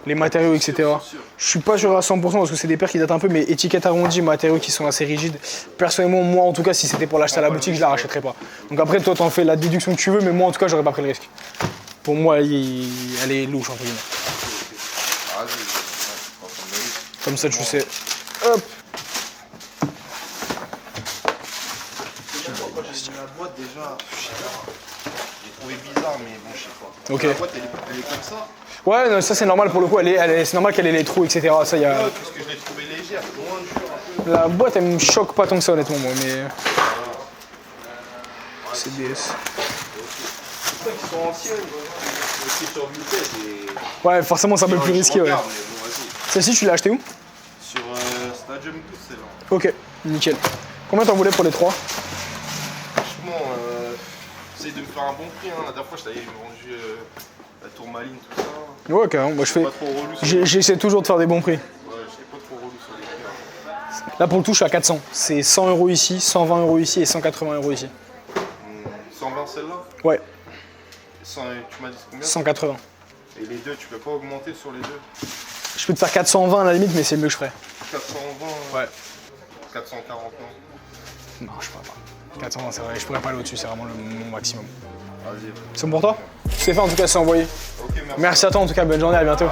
Les matériaux, etc. Je suis pas sûr à 100% parce que c'est des paires qui datent un peu, mais étiquettes arrondies, matériaux qui sont assez rigides. Personnellement, moi en tout cas, si c'était pour l'acheter à la boutique, je la rachèterais pas. Donc après, toi t'en fais la déduction que tu veux, mais moi en tout cas, j'aurais pas pris le risque. Pour moi, elle est louche entre guillemets. Comme ça, tu sais. Hop. La boîte déjà, j'ai trouvé bizarre, mais bon, je sais pas. Ok. La boîte elle est comme ça. Ouais, non, ça c'est normal pour le coup, c'est normal qu'elle ait les trous, etc. Ça, y a... Ouais, parce que je l'ai trouvé légère, moins dur un peu. La boîte elle me choque pas tant que ça honnêtement moi, mais... C'est DS. C'est pour ça qu'ils sont anciennes. C'est sur Vinted et... Ouais, forcément c'est un peu plus risqué, ouais. Regarde, mais bon, vas-y. Celle-ci, tu l'as acheté où? Sur Stadium 12, c'est là. Ok, nickel. Combien t'en voulais pour les 3? Franchement, essaye de me faire un bon prix. Hein. La dernière fois, je t'avais vendu la tourmaline, tout ça. Ouais, carrément. Moi, j'essaie toujours de faire des bons prix. Ouais, j'étais pas trop relou sur les prix. Là, pour le tout, je suis à 400. C'est 100 € ici, 120 € ici et 180 € ici. 120 celle-là? Ouais. Tu m'as dit combien? 180. Et les deux, tu peux pas augmenter sur les deux? Je peux te faire 420 à la limite, mais c'est le mieux que je ferais. 420? Ouais. 440 non? Non, je pourrais pas. 420, c'est vrai, je pourrais pas aller au-dessus, c'est vraiment mon maximum. Vas-y. C'est bon pour toi? C'est fait en tout cas, c'est envoyé. Ok, merci à toi en tout cas, bonne journée, à bientôt.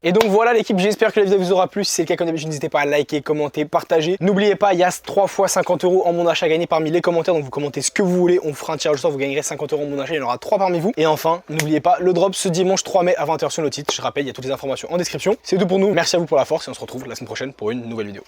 Et donc voilà l'équipe, j'espère que la vidéo vous aura plu. Si c'est le cas, comme d'habitude, n'hésitez pas à liker, commenter, partager. N'oubliez pas, il y a 3 fois 50 € en mon achat à gagner parmi les commentaires. Donc vous commentez ce que vous voulez, on fera un tirage au sort, vous gagnerez 50 € en mon achat, il y en aura 3 parmi vous. Et enfin, n'oubliez pas, le drop ce dimanche 3 mai à 20 h sur nos titres. Je rappelle, il y a toutes les informations en description. C'est tout pour nous, merci à vous pour la force et on se retrouve la semaine prochaine pour une nouvelle vidéo.